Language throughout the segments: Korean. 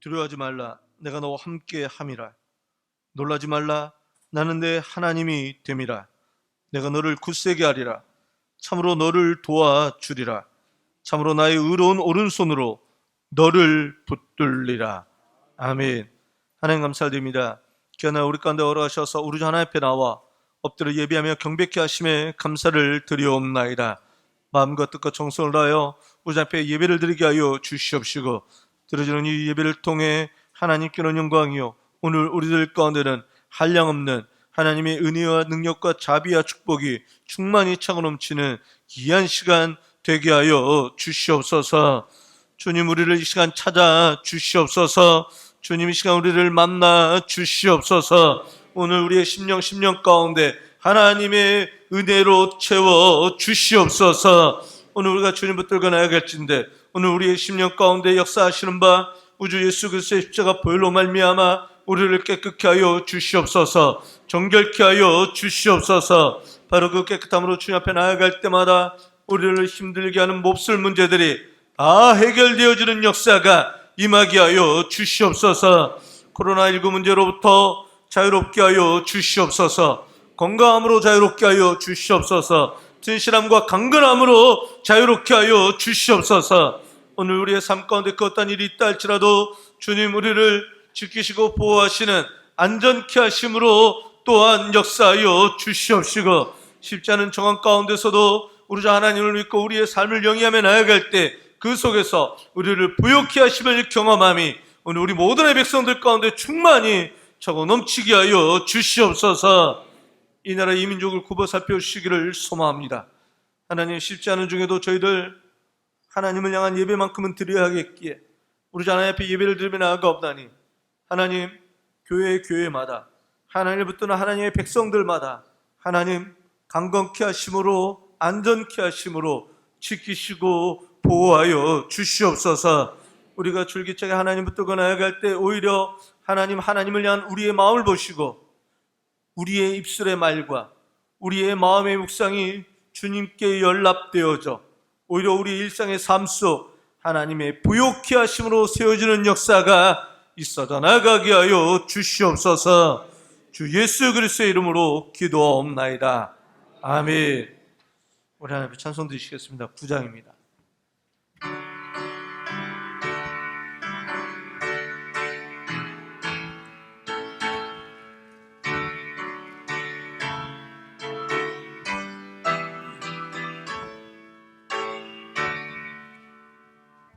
두려워하지 말라. 내가 너와 함께 함이라. 놀라지 말라. 나는 내 하나님이 됨이라. 내가 너를 굳세게 하리라. 참으로 너를 도와주리라. 참으로 나의 의로운 오른손으로 너를 붙들리라. 아멘. 하나님 감사드립니다. 귀하나 우리 가운데 어러하셔서 우리 주 하나님 앞에 나와 엎드려 예배하며 경배케 하심에 감사를 드리옵나이다. 마음과 뜻과 정성을 다하여 우리 주 앞에 예배를 드리게 하여 주시옵시고, 드려지는 이 예배를 통해 하나님께는 영광이요 오늘 우리들 가운데는 한량없는 하나님의 은혜와 능력과 자비와 축복이 충만히 차고 넘치는 귀한 시간 되게 하여 주시옵소서. 주님, 우리를 이 시간 찾아 주시옵소서. 주님, 이 시간 우리를 만나 주시옵소서. 오늘 우리의 심령 가운데 하나님의 은혜로 채워 주시옵소서. 오늘 우리가 주님 붙들고 나아갈진데 오늘 우리의 심령 가운데 역사하시는 바 우주 예수 그리스도의 십자가 보혈로 말미암아 우리를 깨끗게 하여 주시옵소서. 정결케 하여 주시옵소서. 바로 그 깨끗함으로 주님 앞에 나아갈 때마다 우리를 힘들게 하는 몹쓸 문제들이 다 해결되어지는 역사가 임하게 하여 주시옵소서. 코로나19 문제로부터 자유롭게 하여 주시옵소서. 건강함으로 자유롭게 하여 주시옵소서. 진실함과 강건함으로 자유롭게 하여 주시옵소서. 오늘 우리의 삶 가운데 그 어떤 일이 있다 할지라도 주님, 우리를 지키시고 보호하시는 안전케 하심으로 또한 역사하여 주시옵시고, 쉽지 않은 정황 가운데서도 우리 주 하나님을 믿고 우리의 삶을 영위하며 나아갈 때 그 속에서 우리를 부욕케 하심을 경험함이 오늘 우리 모든의 백성들 가운데 충만히 차고 넘치게 하여 주시옵소서. 이 나라 이 민족을 굽어 살펴주시기를 소망합니다. 하나님, 쉽지 않은 중에도 저희들 하나님을 향한 예배만큼은 드려야 하겠기에 우리 주 하나님 앞에 예배를 드리며 나아가옵나니, 하나님, 교회마다 하나님을 붙드는 하나님의 백성들마다 하나님 강건케 하심으로 안전케 하심으로 지키시고 보호하여 주시옵소서. 우리가 줄기차게 하나님 붙들고 나아갈 때 오히려 하나님을 향한 우리의 마음을 보시고 우리의 입술의 말과 우리의 마음의 묵상이 주님께 연락되어져 오히려 우리 일상의 삶 속 하나님의 부욕케 하심으로 세워지는 역사가 있어져 나가게 하여 주시옵소서. 주 예수 그리스도의 이름으로 기도하옵나이다. 아멘. 우리 하나님 찬송 드리시겠습니다. 9장입니다.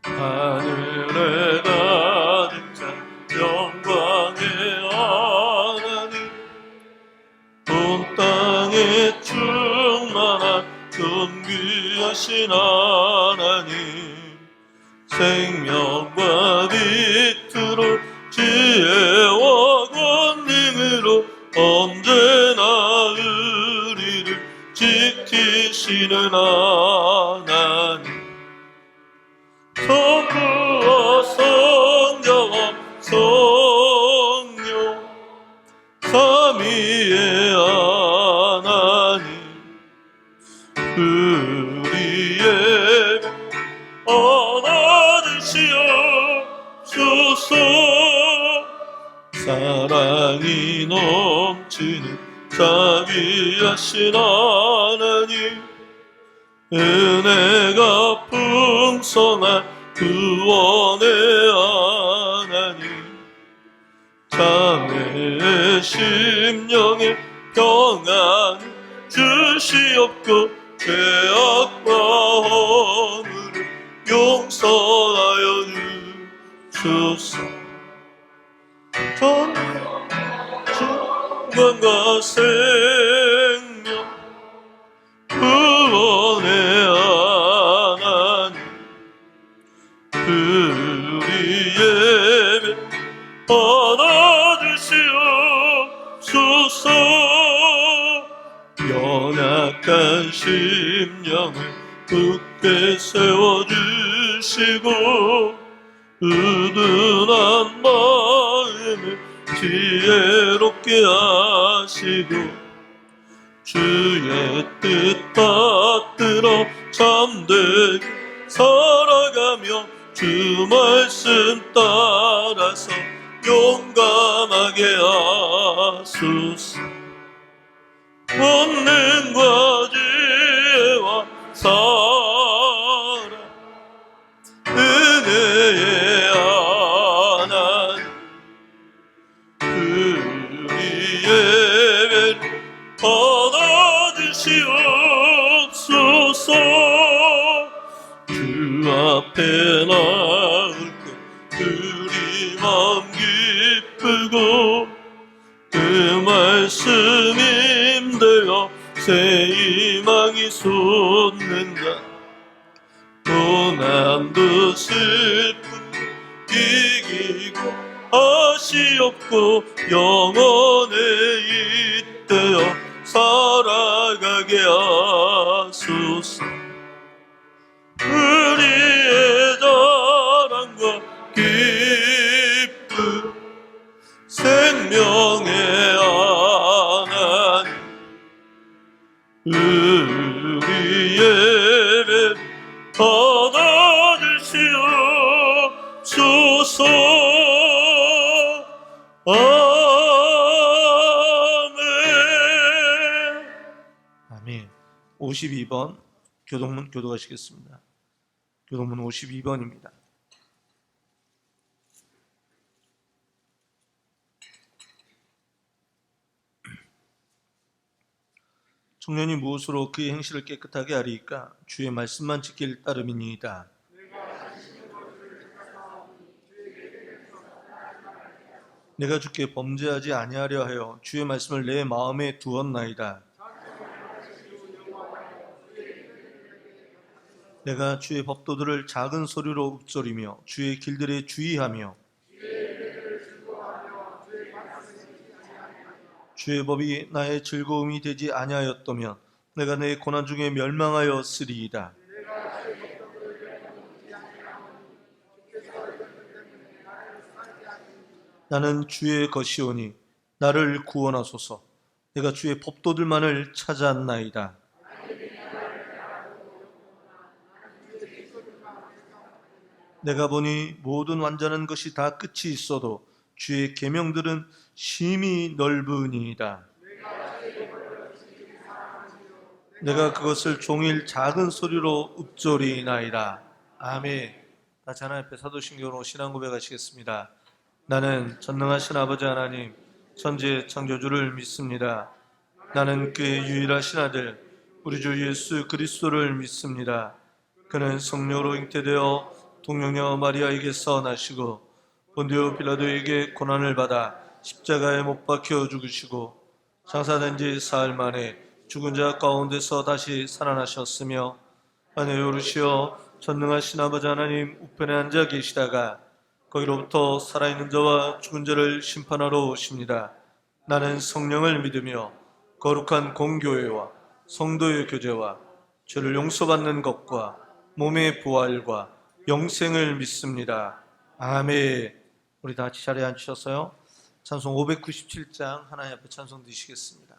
하늘에 가득 찬 영광의 하나님, 온 땅에 충만한 존귀하신 하나님, 생명과 빛으로 지혜와 권능으로 언제나 우리를 지키시는 하나님, 성부와 성자와 성령 삼위의 하나님, 우리의 안아주시옵소서. 사랑이 넘치는 자비하신 하나님, 은혜가 풍성한 구원의 하나님, 자매의 심령에 평안 주시옵고 죄악과 허물을 용서하여 주소서. 건강과 생명 구원의 하나님, 우리 예배 받아주시옵소서. 연약한 심령을 굳게 세워주시고 우둔한 마음을 지혜롭게 하시고 주의 뜻 받들어 참되게 살아가며 주 주 말씀 따라서 용감하게 하소서. 권능과 지혜와 사랑 은혜의 하나님 우리의 예배를 받아주시옵소서. 주 앞에 나올 때 우리 마음 기쁘고 그 말씀 힘되어 새 희망이 솟는다. 고난도 슬픔 이기고 아시 없고 영원에 잇대어 살아가게 하소서. 우리의 자랑과 기쁨 생명의 하나님 우리 예배 받아주시옵소서. 아멘. 아멘. 52번 교동문 교도하시겠습니다. 교동문 52번입니다. 청년이 무엇으로 그의 행실을 깨끗하게 하리이까? 주의 말씀만 지킬 따름이니이다. 내가 주께 범죄하지 아니하려 하여 주의 말씀을 내 마음에 두었나이다. 내가 주의 법도들을 작은 소리로 읊조리며 주의 길들에 주의하며 주의 법이 나의 즐거움이 되지 아니하였다면 내가 내 고난 중에 멸망하였으리이다. 나는 주의 것이오니 나를 구원하소서. 내가 주의 법도들만을 찾았나이다. 내가 보니 모든 완전한 것이 다 끝이 있어도 주의 계명들은 심히 넓으니이다. 내가 그것을 종일 작은 소리로 읊조리나이다. 아멘. 다시 하나님 앞에 사도신경으로 신앙 고백하시겠습니다. 나는 전능하신 아버지 하나님 천지의 창조주를 믿습니다. 나는 그의 유일하신 아들 우리 주 예수 그리스도를 믿습니다. 그는 성령으로 잉태되어 동정녀 마리아에게서 나시고 본디오 빌라도에게 고난을 받아 십자가에 못 박혀 죽으시고 장사된 지 사흘 만에 죽은 자 가운데서 다시 살아나셨으며 하늘에 오르시어 전능하신 아버지 하나님 우편에 앉아 계시다가 거기로부터 살아있는 자와 죽은 자를 심판하러 오십니다. 나는 성령을 믿으며 거룩한 공교회와 성도의 교제와 죄를 용서받는 것과 몸의 부활과 영생을 믿습니다. 아멘. 우리 다 같이 자리에 앉으셔서요. 찬송 597장 하나님 앞에 찬송 드리시겠습니다.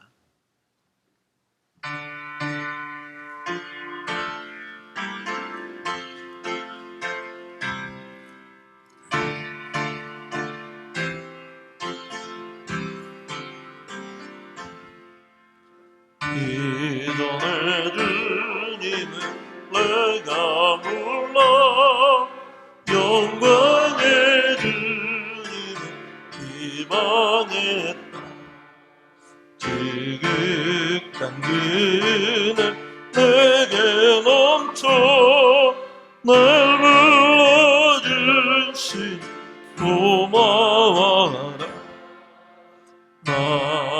이전의 주님은 내가 몰라 영광의 주님은 기만했다. 지극한 그는 내게 넘쳐 날 불러주신 고마워라. 나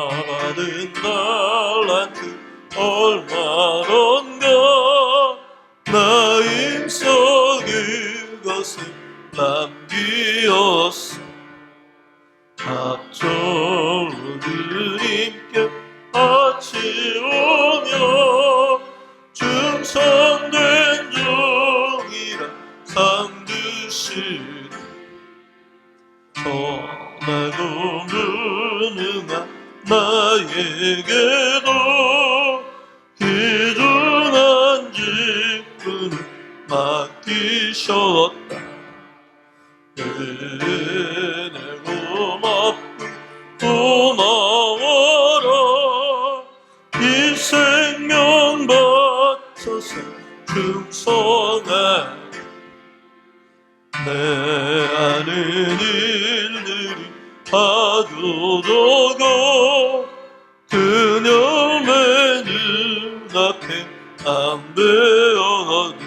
받은 달란트 얼마론가 나 힘써 그것을 남기었어. 앞으로 주님께 바치오며 충성된 종이라 상 주시리. 선하고 무능한 나에게도 귀중한 직분을 맡기셨다. 것을 충성하리. 내 아는 일들이 파도로고 그녀의 눈앞에 안 되어도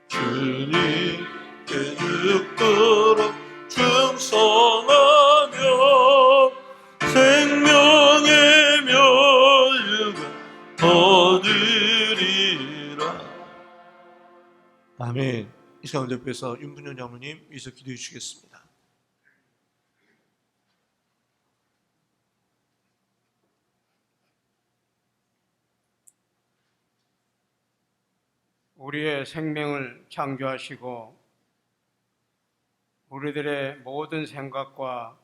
주님께 죽도록 충성하며 생명의 면류관 얻으리라. 아멘. 이 시간 대표해서 윤분현 장로님 위에서 기도해 주시겠습니다. 우리의 생명을 창조하시고 우리들의 모든 생각과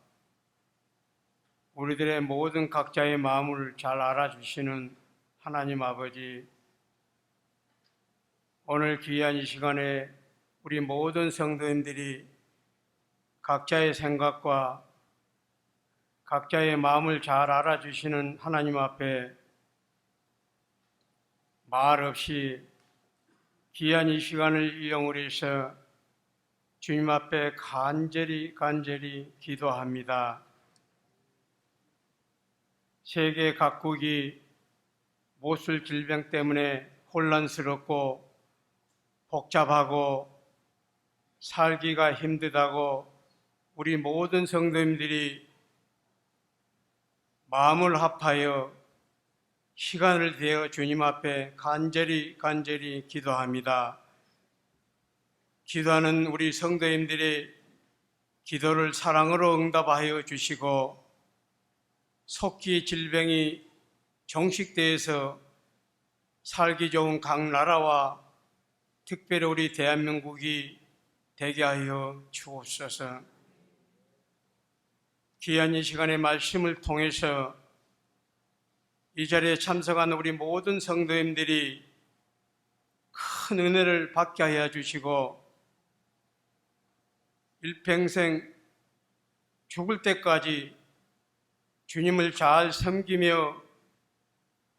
우리들의 모든 각자의 마음을 잘 알아주시는 하나님 아버지, 오늘 귀한 이 시간에 우리 모든 성도님들이 각자의 생각과 각자의 마음을 잘 알아주시는 하나님 앞에 말 없이 귀한 이 시간을 이용을 해서 주님 앞에 간절히 기도합니다. 세계 각국이 모술 질병 때문에 혼란스럽고 복잡하고 살기가 힘들다고 우리 모든 성도님들이 마음을 합하여 시간을 대어 주님 앞에 간절히 기도합니다. 기도하는 우리 성도님들의 기도를 사랑으로 응답하여 주시고 속히 질병이 종식되어서 살기 좋은 각 나라와 특별히 우리 대한민국이 되게 하여 주옵소서. 귀한 이 시간의 말씀을 통해서 이 자리에 참석한 우리 모든 성도님들이 큰 은혜를 받게 하여 주시고 일평생 죽을 때까지 주님을 잘 섬기며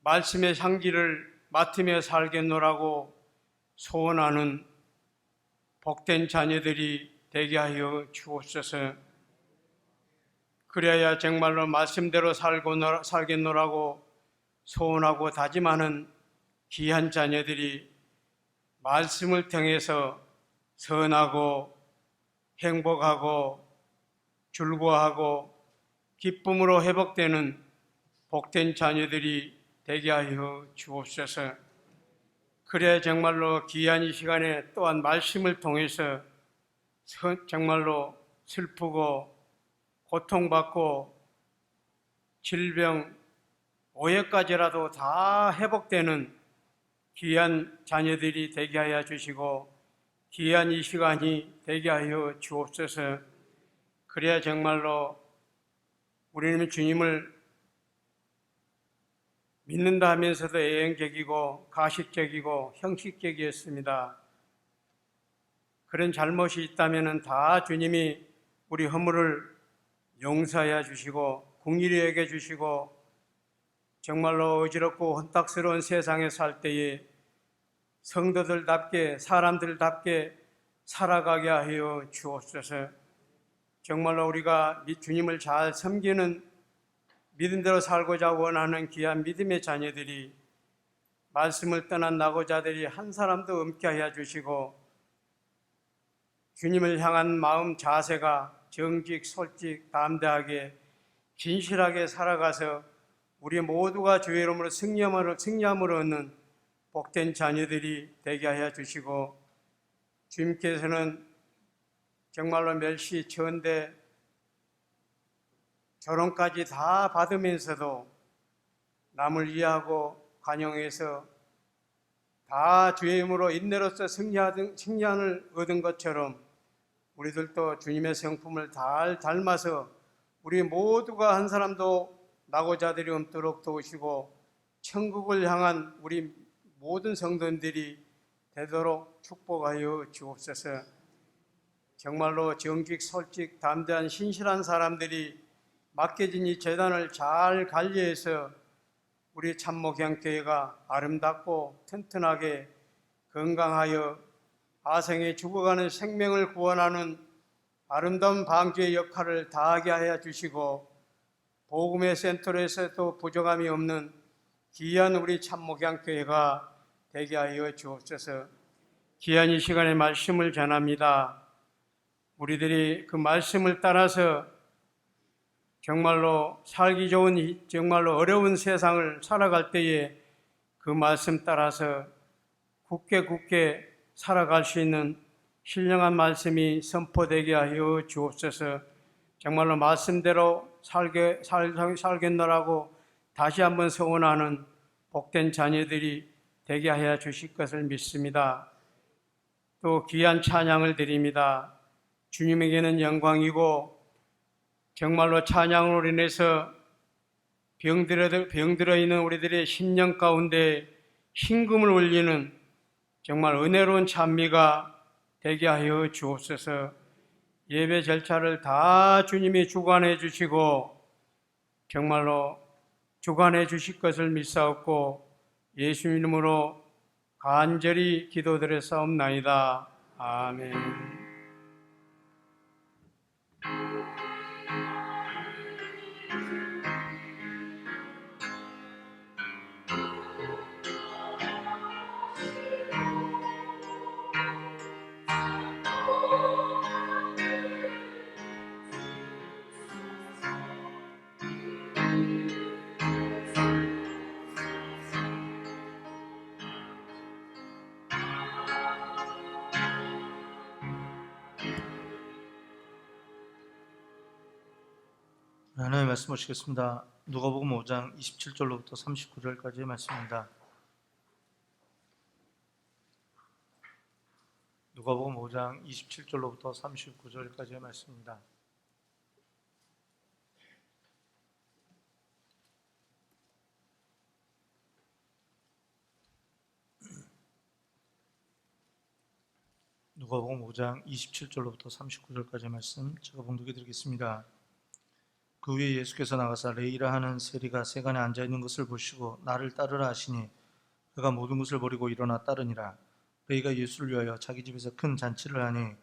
말씀의 향기를 맡으며 살겠노라고 소원하는 복된 자녀들이 되게 하여 주옵소서. 그래야 정말로 말씀대로 살겠노라고 소원하고 다짐하는 귀한 자녀들이 말씀을 통해서 선하고 행복하고 즐거워하고 기쁨으로 회복되는 복된 자녀들이 되게 하여 주옵소서. 그래야 정말로 귀한 이 시간에 또한 말씀을 통해서 정말로 슬프고 고통받고 질병, 오해까지라도 다 회복되는 귀한 자녀들이 되게 하여 주시고 귀한 이 시간이 되게 하여 주옵소서. 그래야 정말로 우리는 주님을 믿는다 하면서도 애연격이고 가식적이고 형식적이었습니다. 그런 잘못이 있다면 다 주님이 우리 허물을 용서해 주시고 긍휼히 여겨 주시고 정말로 어지럽고 혼탁스러운 세상에 살 때에 성도들답게 사람들답게 살아가게 하여 주옵소서. 정말로 우리가 주님을 잘 섬기는 믿음대로 살고자 원하는 귀한 믿음의 자녀들이 말씀을 떠난 낙오자들이 한 사람도 없게 하여 주시고 주님을 향한 마음 자세가 정직, 솔직, 담대하게 진실하게 살아가서 우리 모두가 주의 이름으로 승리함을 얻는 복된 자녀들이 되게 하여 주시고 주님께서는 정말로 멸시, 천대, 결혼까지 다 받으면서도 남을 이해하고 관용해서 다 주의 이름으로 인내로서 승리함을 얻은 것처럼 우리들도 주님의 성품을 잘 닮아서 우리 모두가 한 사람도 낙오자들이 없도록 도우시고 천국을 향한 우리 모든 성도들이 되도록 축복하여 주옵소서. 정말로 정직, 솔직, 담대한 신실한 사람들이 맡겨진 이 재단을 잘 관리해서 우리 참목양교회가 아름답고 튼튼하게 건강하여 아생에 죽어가는 생명을 구원하는 아름다운 방주의 역할을 다하게 하여 주시고 복음의 센터에서도 부족함이 없는 귀한 우리 참목양교회가 되게 하여 주옵소서. 귀한 이 시간에 말씀을 전합니다. 우리들이 그 말씀을 따라서 정말로 살기 좋은 정말로 어려운 세상을 살아갈 때에 그 말씀 따라서 굳게 살아갈 수 있는 신령한 말씀이 선포되게 하여 주옵소서. 정말로 말씀대로 살겠노라고 다시 한번 소원하는 복된 자녀들이 되게 하여 주실 것을 믿습니다. 또 귀한 찬양을 드립니다. 주님에게는 영광이고 정말로 찬양으로 인해서 병들어 있는 우리들의 심령 가운데 신금을 울리는 정말 은혜로운 찬미가 되게 하여 주옵소서. 예배 절차를 다 주님이 주관해 주시고 정말로 주관해 주실 것을 믿사옵고 예수 이름으로 간절히 기도드렸사옵나이다. 아멘. 하나님의 말씀 보시겠습니다. 누가복음 5장 27절로부터 39절까지의 말씀입니다. 누가복음 5장 27절로부터 39절까지의 말씀입니다. 누가복음 5장 27절로부터 39절까지의 말씀 제가 봉독해 드리겠습니다. 그 후에 예수께서 나가사 레이라 하는 세리가 세간에 앉아 있는 것을 보시고 나를 따르라 하시니 그가 모든 것을 버리고 일어나 따르니라. 레이가 예수를 위하여 자기 집에서 큰 잔치를 하니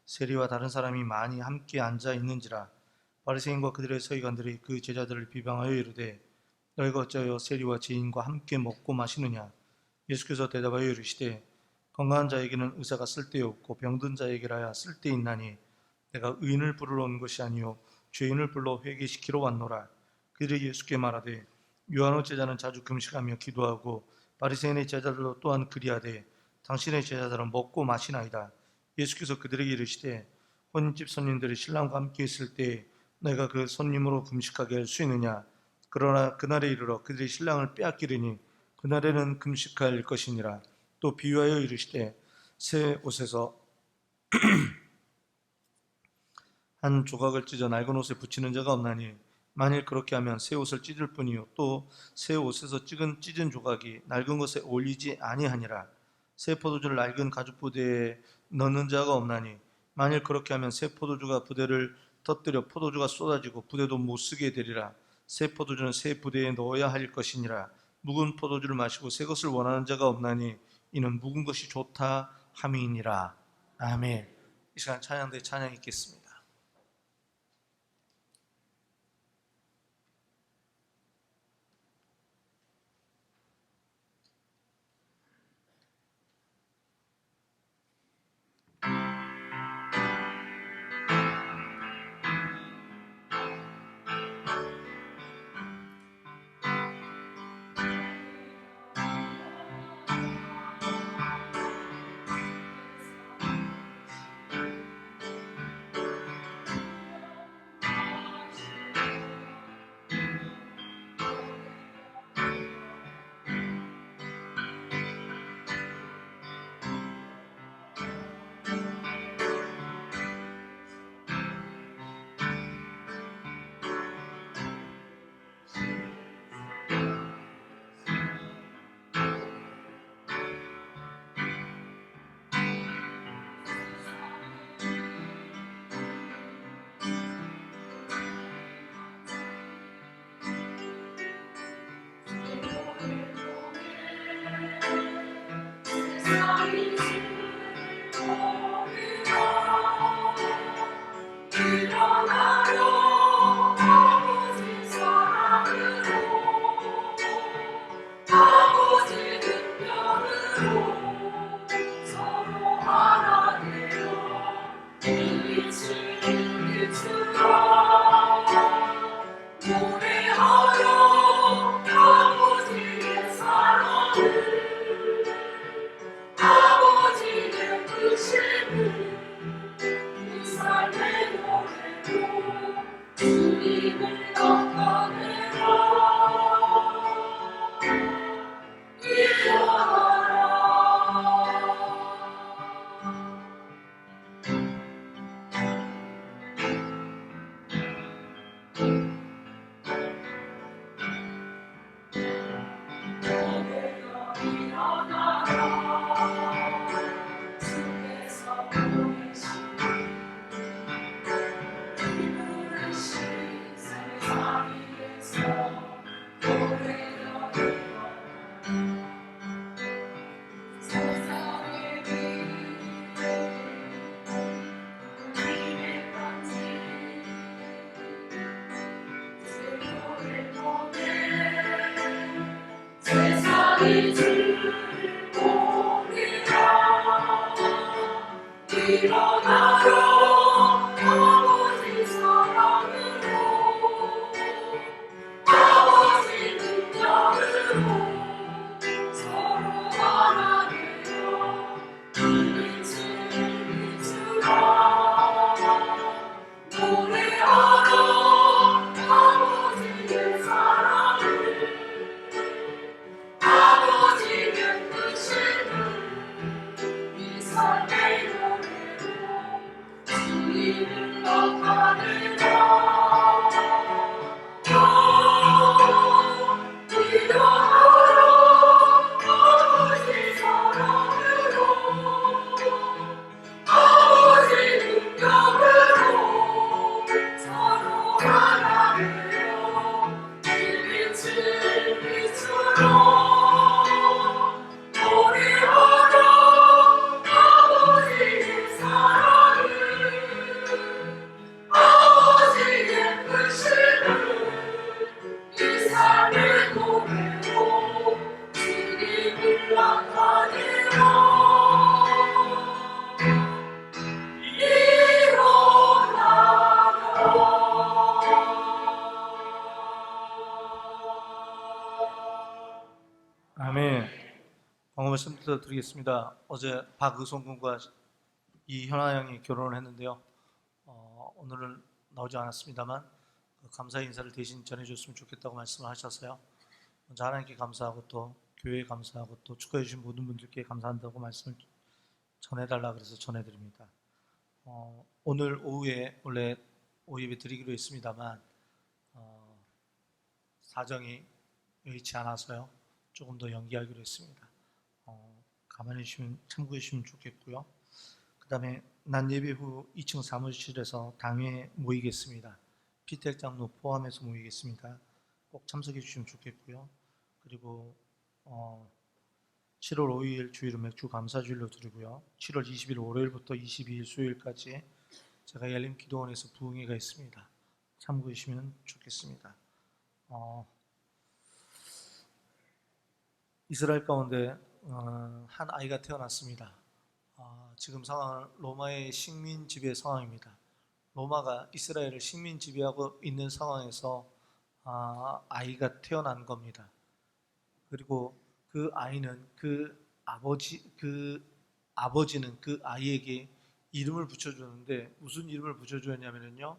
세리와 다른 사람이 많이 함께 앉아 있는지라. 바리새인과 그들의 서기관들이 그 제자들을 비방하여 이르되 너희가 어찌하여 세리와 죄인과 함께 먹고 마시느냐. 예수께서 대답하여 이르시되 건강한 자에게는 의사가 쓸데없고 병든 자에게라야 쓸데있나니 내가 의인을 부르러 온 것이 아니요 죄인을 불러 회개시키러 왔노라. 그들이 예수께 말하되 요한의 제자는 자주 금식하며 기도하고 바리새인의 제자들도 또한 그리하되 당신의 제자들은 먹고 마시나이다. 예수께서 그들에게 이르시되 혼인집 손님들이 신랑과 함께 있을 때 내가 그 손님으로 금식하게 할 수 있느냐. 그러나 그날에 이르러 그들이 신랑을 빼앗기리니 그날에는 금식할 것이니라. 또 비유하여 이르시되 새 옷에서 한 조각을 찢어 낡은 옷에 붙이는 자가 없나니 만일 그렇게 하면 새 옷을 찢을 뿐이요 또 새 옷에서 찢은 조각이 낡은 것에 어울리지 아니하니라. 새 포도주를 낡은 가죽 부대에 넣는 자가 없나니 만일 그렇게 하면 새 포도주가 부대를 터뜨려 포도주가 쏟아지고 부대도 못 쓰게 되리라. 새 포도주는 새 부대에 넣어야 할 것이니라. 묵은 포도주를 마시고 새 것을 원하는 자가 없나니 이는 묵은 것이 좋다 함이니라. 아멘. 이 시간 찬양대 찬양 있겠습니다. 아멘. 방금 말씀 드리겠습니다. 어제 박의송 군과 이현아 양이 결혼을 했는데요. 오늘은 나오지 않았습니다만 감사 인사를 대신 전해줬으면 좋겠다고 말씀을 하셔서요. 먼저 하나님께 감사하고 또 교회에 감사하고 또 축하해 주신 모든 분들께 감사한다고 말씀을 전해달라 그래서 전해드립니다. 오늘 오후에 원래 오후 예배 드리기로 했습니다만 사정이 여의치 않아서요. 조금 더 연기하기로 했습니다. 가만히 참고해 주시면 좋겠고요. 그 다음에 낮 예배 후 2층 사무실에서 당회 모이겠습니다. 피택 장로 포함해서 모이겠습니다. 꼭 참석해 주시면 좋겠고요. 그리고 7월 5일 주일은 맥주 감사주일로 드리고요. 7월 20일 월요일부터 22일 수요일까지 제가 열린 기도원에서 부흥회가 있습니다. 참고해 주시면 좋겠습니다. 이스라엘 가운데 한 아이가 태어났습니다. 지금 상황은 로마의 식민 지배 상황입니다. 로마가 이스라엘을 식민 지배하고 있는 상황에서 아이가 태어난 겁니다. 그리고 그 아이는 아버지는 그 아이에게 이름을 붙여줬는데 무슨 이름을 붙여줬냐면요,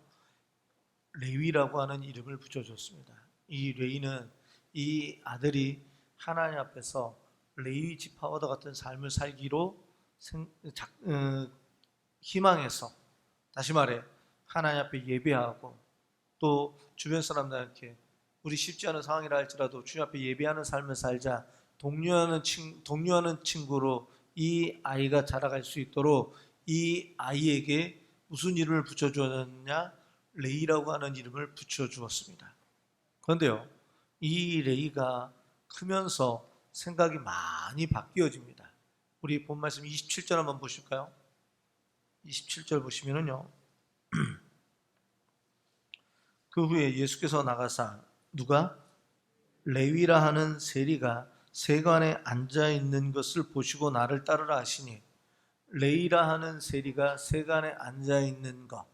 레위라고 하는 이름을 붙여줬습니다. 이 레위는 이 아들이 하나님 앞에서 레위 지파와 같은 삶을 살기로 희망해서, 다시 말해 하나님 앞에 예배하고 또 주변 사람들에게 우리 쉽지 않은 상황이라 할지라도 주님 앞에 예배하는 삶을 살자, 독려하는 친구로 이 아이가 자라갈 수 있도록 이 아이에게 무슨 이름을 붙여주었느냐? 레이라고 하는 이름을 붙여주었습니다. 그런데요, 이 레이가 크면서 생각이 많이 바뀌어집니다. 우리 본 말씀 27절 한번 보실까요? 27절 보시면은요. 그 후에 예수께서 나가사 누가? 레위라 하는 세리가 세관에 앉아 있는 것을 보시고 나를 따르라 하시니, 레위라 하는 세리가 세관에 앉아 있는 것,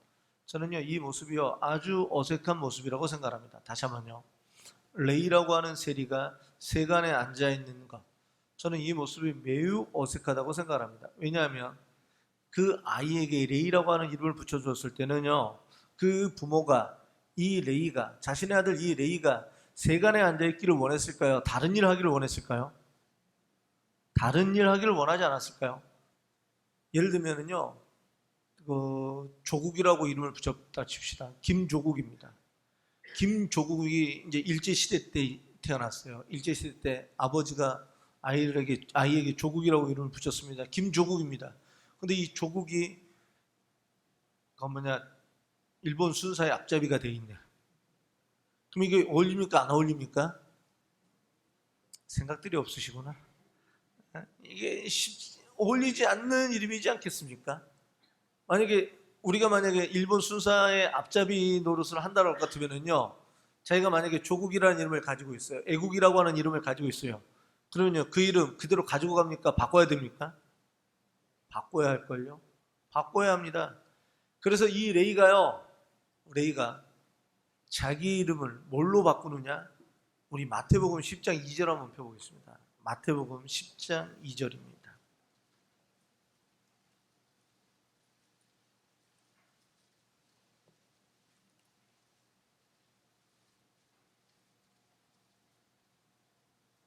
저는요 이 모습이요 아주 어색한 모습이라고 생각합니다. 다시 한번요. 레위라고 하는 세리가 세관에 앉아 있는 것, 저는 이 모습이 매우 어색하다고 생각합니다. 왜냐하면 그 아이에게 레위라고 하는 이름을 붙여주었을 때는요, 그 부모가 이 레위가, 자신의 아들 이 레위가 세관에 앉아있기를 원했을까요? 다른 일을 하기를 원했을까요? 다른 일을 하기를 원하지 않았을까요? 예를 들면은요, 조국이라고 이름을 붙였다 칩시다. 김조국입니다. 김조국이 이제 일제시대 때 태어났어요. 일제시대 때 아버지가 아이에게 조국이라고 이름을 붙였습니다. 김조국입니다. 근데 이 조국이 일본 순사의 앞잡이가 돼 있네. 그럼 이게 어울립니까? 안 어울립니까? 생각들이 없으시구나. 이게 어울리지 않는 이름이지 않겠습니까? 우리가 만약에 일본 순사의 앞잡이 노릇을 한다고 같으면은요, 자기가 만약에 조국이라는 이름을 가지고 있어요. 애국이라고 하는 이름을 가지고 있어요. 그러면요, 그 이름 그대로 가지고 갑니까? 바꿔야 됩니까? 바꿔야 할걸요? 바꿔야 합니다. 그래서 이 레이가 자기 이름을 뭘로 바꾸느냐? 우리 마태복음 10장 2절 한번 펴보겠습니다. 마태복음 10장 2절입니다.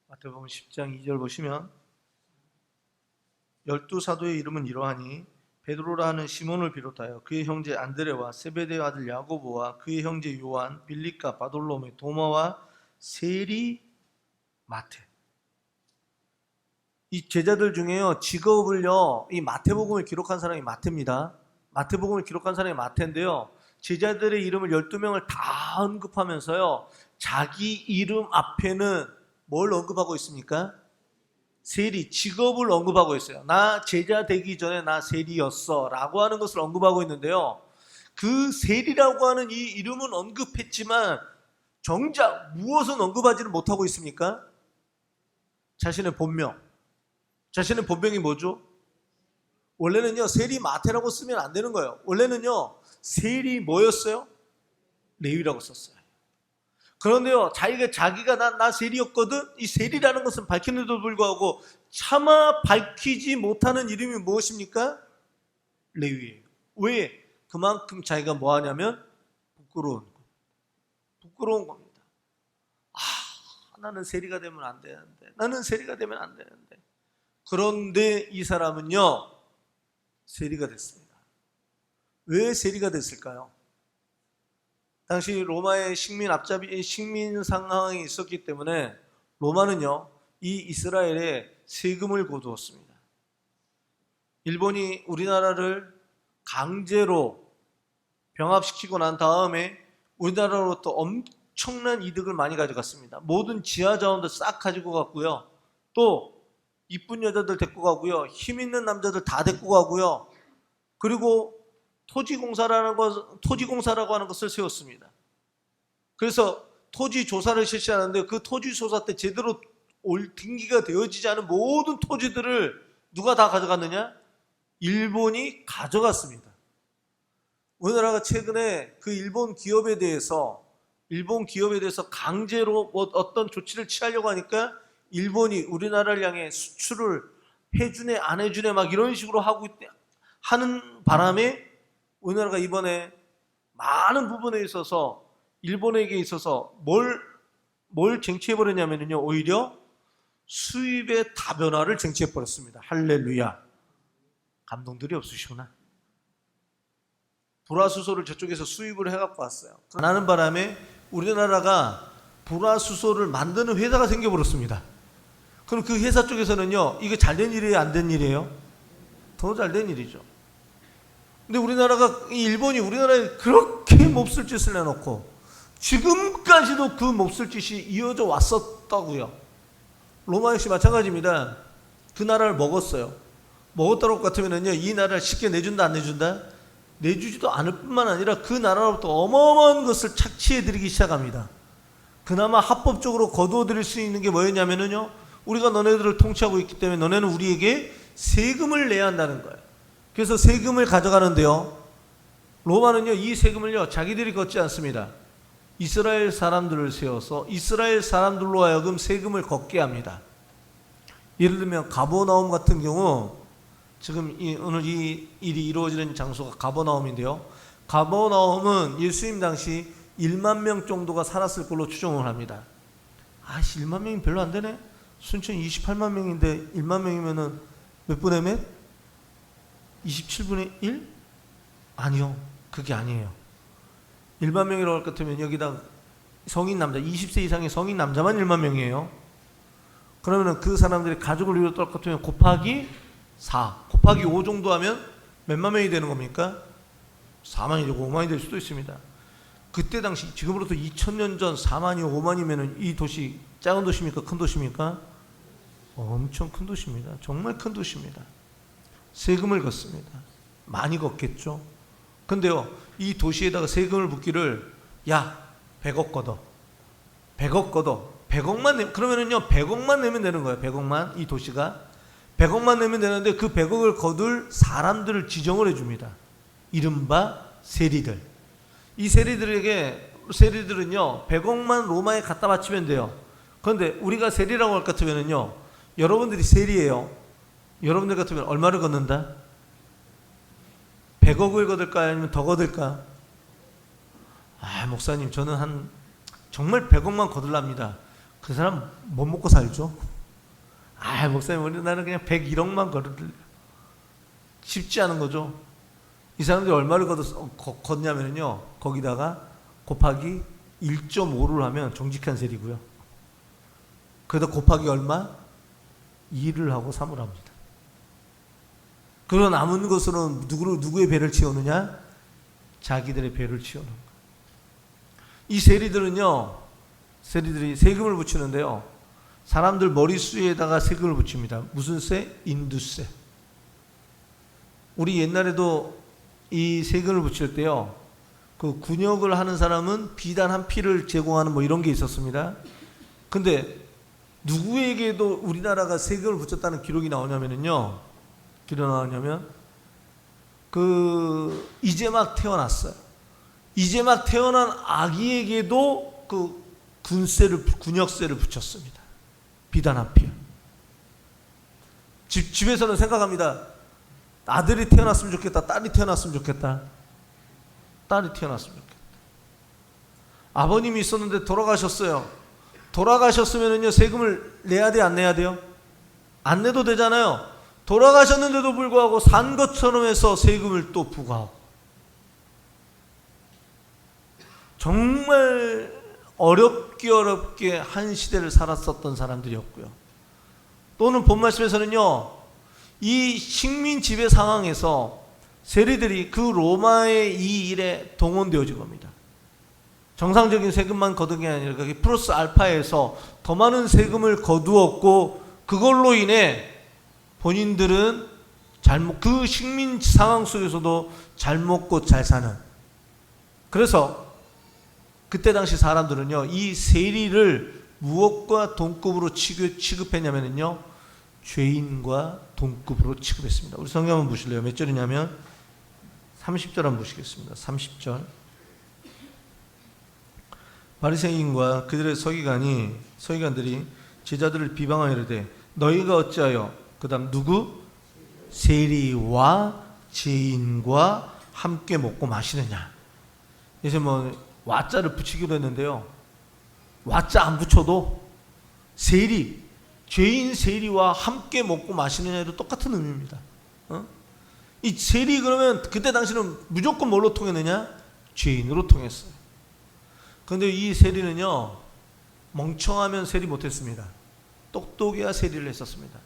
마태복음 10장 2절 보시면, 12사도의 이름은 이러하니 베드로라 하는 시몬을 비롯하여 그의 형제 안드레와 세베대의 아들 야고보와 그의 형제 요한, 빌립과 바돌로메, 도마와 세리, 마태. 이 제자들 중에요, 직업을요, 이 마태복음을 기록한 사람이 마태입니다. 마태복음을 기록한 사람이 마태인데요, 제자들의 이름을 12명을 다 언급하면서요, 자기 이름 앞에는 뭘 언급하고 있습니까? 세리, 직업을 언급하고 있어요. 나 제자 되기 전에 나 세리였어 라고 하는 것을 언급하고 있는데요, 그 세리라고 하는 이 이름은 언급했지만 정작 무엇은 언급하지는 못하고 있습니까? 자신의 본명. 자신의 본명이 뭐죠? 원래는요, 세리 마태라고 쓰면 안 되는 거예요. 원래는요, 세리 뭐였어요? 레위라고 썼어요. 그런데요, 자기가 나 세리였거든? 이 세리라는 것은 밝히는데도 불구하고 차마 밝히지 못하는 이름이 무엇입니까? 레위예요. 왜? 그만큼 자기가 뭐 하냐면 부끄러운 겁니다. 나는 세리가 되면 안 되는데, 나는 세리가 되면 안 되는데. 그런데 이 사람은요, 세리가 됐습니다. 왜 세리가 됐을까요? 당시 로마의 식민 상황이 있었기 때문에 로마는요, 이 이스라엘에 세금을 거두었습니다. 일본이 우리나라를 강제로 병합시키고 난 다음에 우리나라로부터 엄청난 이득을 많이 가져갔습니다. 모든 지하 자원도 싹 가지고 갔고요. 또 이쁜 여자들 데리고 가고요. 힘 있는 남자들 다 데리고 가고요. 그리고 토지공사라고 하는 것을 세웠습니다. 그래서 토지 조사를 실시하는데, 그 토지 조사 때 제대로 등기가 되어지지 않은 모든 토지들을 누가 다 가져갔느냐? 일본이 가져갔습니다. 우리나라가 최근에 그 일본 기업에 대해서 강제로 어떤 조치를 취하려고 하니까 일본이 우리나라를 향해 수출을 해주네 안 해주네 막 이런 식으로 하는 바람에 우리나라가 이번에 많은 부분에 있어서 일본에게 있어서 뭘 쟁취해버렸냐면요, 오히려 수입의 다변화를 쟁취해버렸습니다. 할렐루야. 감동들이 없으시구나. 불화수소를 저쪽에서 수입을 해갖고 왔어요. 나는 바람에 우리나라가 불화수소를 만드는 회사가 생겨버렸습니다. 그럼 그 회사 쪽에서는요, 이게 잘된 일이에요, 안 된 일이에요? 더 잘된 일이죠. 근데 일본이 우리나라에 그렇게 몹쓸 짓을 해놓고 지금까지도 그 몹쓸 짓이 이어져 왔었다고요. 로마 역시 마찬가지입니다. 그 나라를 먹었어요. 먹었다고 같으면은요, 이 나라를 쉽게 내준다 안 내준다? 내주지도 않을 뿐만 아니라 그 나라로부터 어마어마한 것을 착취해드리기 시작합니다. 그나마 합법적으로 거두어드릴 수 있는 게 뭐였냐면요, 우리가 너네들을 통치하고 있기 때문에 너네는 우리에게 세금을 내야 한다는 거예요. 그래서 세금을 가져가는데요, 로마는요 이 세금을요 자기들이 걷지 않습니다. 이스라엘 사람들을 세워서 이스라엘 사람들로 하여금 세금을 걷게 합니다. 예를 들면 가버나움 같은 경우, 지금 오늘 이 일이 이루어지는 장소가 가버나움인데요, 가버나움은 예수님 당시 1만 명 정도가 살았을 걸로 추정을 합니다. 1만 명이 별로 안 되네. 순천이 28만 명인데 1만 명이면은 몇 분의 몇? 27분의 1? 아니요, 그게 아니에요. 1만 명이라고 할 것 같으면 여기다 성인 남자 20세 이상의 성인 남자만 1만 명이에요. 그러면은 그 사람들이 가족을 이뤘을 것 같으면 곱하기 4, 곱하기 5 정도 하면 몇만 명이 되는 겁니까? 4만이 되고 5만이 될 수도 있습니다. 그때 당시, 지금으로부터 2000년 전 4만이요 5만이면은 이 도시 작은 도시입니까? 큰 도시입니까? 엄청 큰 도시입니다. 정말 큰 도시입니다. 세금을 걷습니다. 많이 걷겠죠. 근데요, 이 도시에다가 세금을 붓기를, 야 100억 걷어, 100억 걷어, 100억만 내, 그러면은요 100억만 내면 되는 거예요. 100억만, 이 도시가 100억만 내면 되는데 그 100억을 거둘 사람들을 지정을 해줍니다. 이른바 세리들. 이 세리들은요 100억만 로마에 갖다 바치면 돼요. 그런데 우리가 세리라고 할 것 같으면은요, 여러분들이 세리예요. 여러분들 같으면 얼마를 걷는다? 100억을 거둘까요? 아니면 더 거둘까? 목사님 저는 정말 100억만 거둘랍니다. 그 사람 못 먹고 살죠? 목사님 나는 그냥 101억만 거둘래요. 쉽지 않은 거죠. 이 사람들이 얼마를 걷냐면요, 거기다가 곱하기 1.5를 하면 정직한 세리고요. 그러다 곱하기 얼마? 2를 하고 3을 합니다. 그런 남은 것으로는 누구의 배를 채우느냐? 자기들의 배를 채우는 거예요. 이 세리들이 세금을 붙이는데요, 사람들 머리수에다가 세금을 붙입니다. 무슨 세? 인두세. 우리 옛날에도 이 세금을 붙일 때요, 그 군역을 하는 사람은 비단 한 피를 제공하는 뭐 이런 게 있었습니다. 근데 누구에게도 우리나라가 세금을 붙였다는 기록이 나오냐면요, 이제 막 태어났어요. 이제 막 태어난 아기에게도 그 군역세를 붙였습니다. 비단 한 피. 집에서는 생각합니다. 아들이 태어났으면 좋겠다, 딸이 태어났으면 좋겠다. 딸이 태어났으면 좋겠다. 아버님이 있었는데 돌아가셨어요. 돌아가셨으면요 세금을 내야 돼, 안 내야 돼요? 안 내도 되잖아요. 돌아가셨는데도 불구하고 산 것처럼 해서 세금을 또 부과하고, 정말 어렵게 한 시대를 살았었던 사람들이었고요. 또는 본 말씀에서는요, 이 식민 지배 상황에서 세리들이 그 로마의 이 일에 동원되어진 겁니다. 정상적인 세금만 거둔 게 아니라 그게 플러스 알파에서 더 많은 세금을 거두었고, 그걸로 인해 본인들은 그 식민 상황 속에서도 잘 먹고 잘 사는. 그래서 그때 당시 사람들은요, 이 세리를 무엇과 동급으로 취급했냐면요, 죄인과 동급으로 취급했습니다. 우리 성경 한번 보실래요? 몇 절이냐면 30절 한번 보시겠습니다. 30절. 바리새인과 그들의 서기관들이 제자들을 비방하여 이르되, 너희가 어찌하여, 그 다음 누구? 세리와 죄인과 함께 먹고 마시느냐. 이제 와자를 붙이기로 했는데요, 와자 안 붙여도 죄인 세리와 함께 먹고 마시느냐도 똑같은 의미입니다. 이 세리 그러면 그때 당시는 무조건 뭘로 통했느냐? 죄인으로 통했어요. 그런데 이 세리는요, 멍청하면 세리 못했습니다. 똑똑해야 세리를 했었습니다.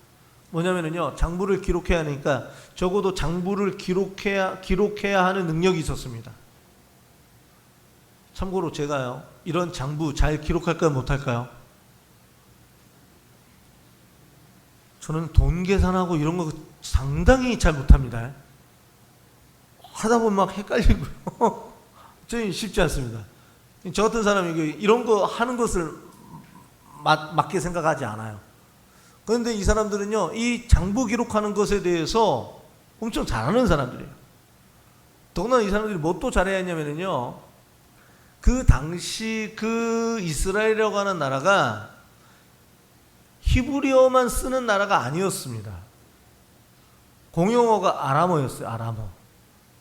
뭐냐면요, 장부를 기록해야 하니까 적어도 장부를 기록해야 하는 능력이 있었습니다. 참고로 제가요, 이런 장부 잘 기록할까요, 못할까요? 저는 돈 계산하고 이런 거 상당히 잘 못합니다. 하다 보면 막 헷갈리고요. 저는 쉽지 않습니다. 저 같은 사람이 이런 거 하는 것을 맞게 생각하지 않아요. 그런데 이 사람들은요, 이 장부 기록하는 것에 대해서 엄청 잘하는 사람들이에요. 더구나 이 사람들이 뭐 또 잘해야 했냐면요, 그 당시 그 이스라엘이라고 하는 나라가 히브리어만 쓰는 나라가 아니었습니다. 공용어가 아람어였어요.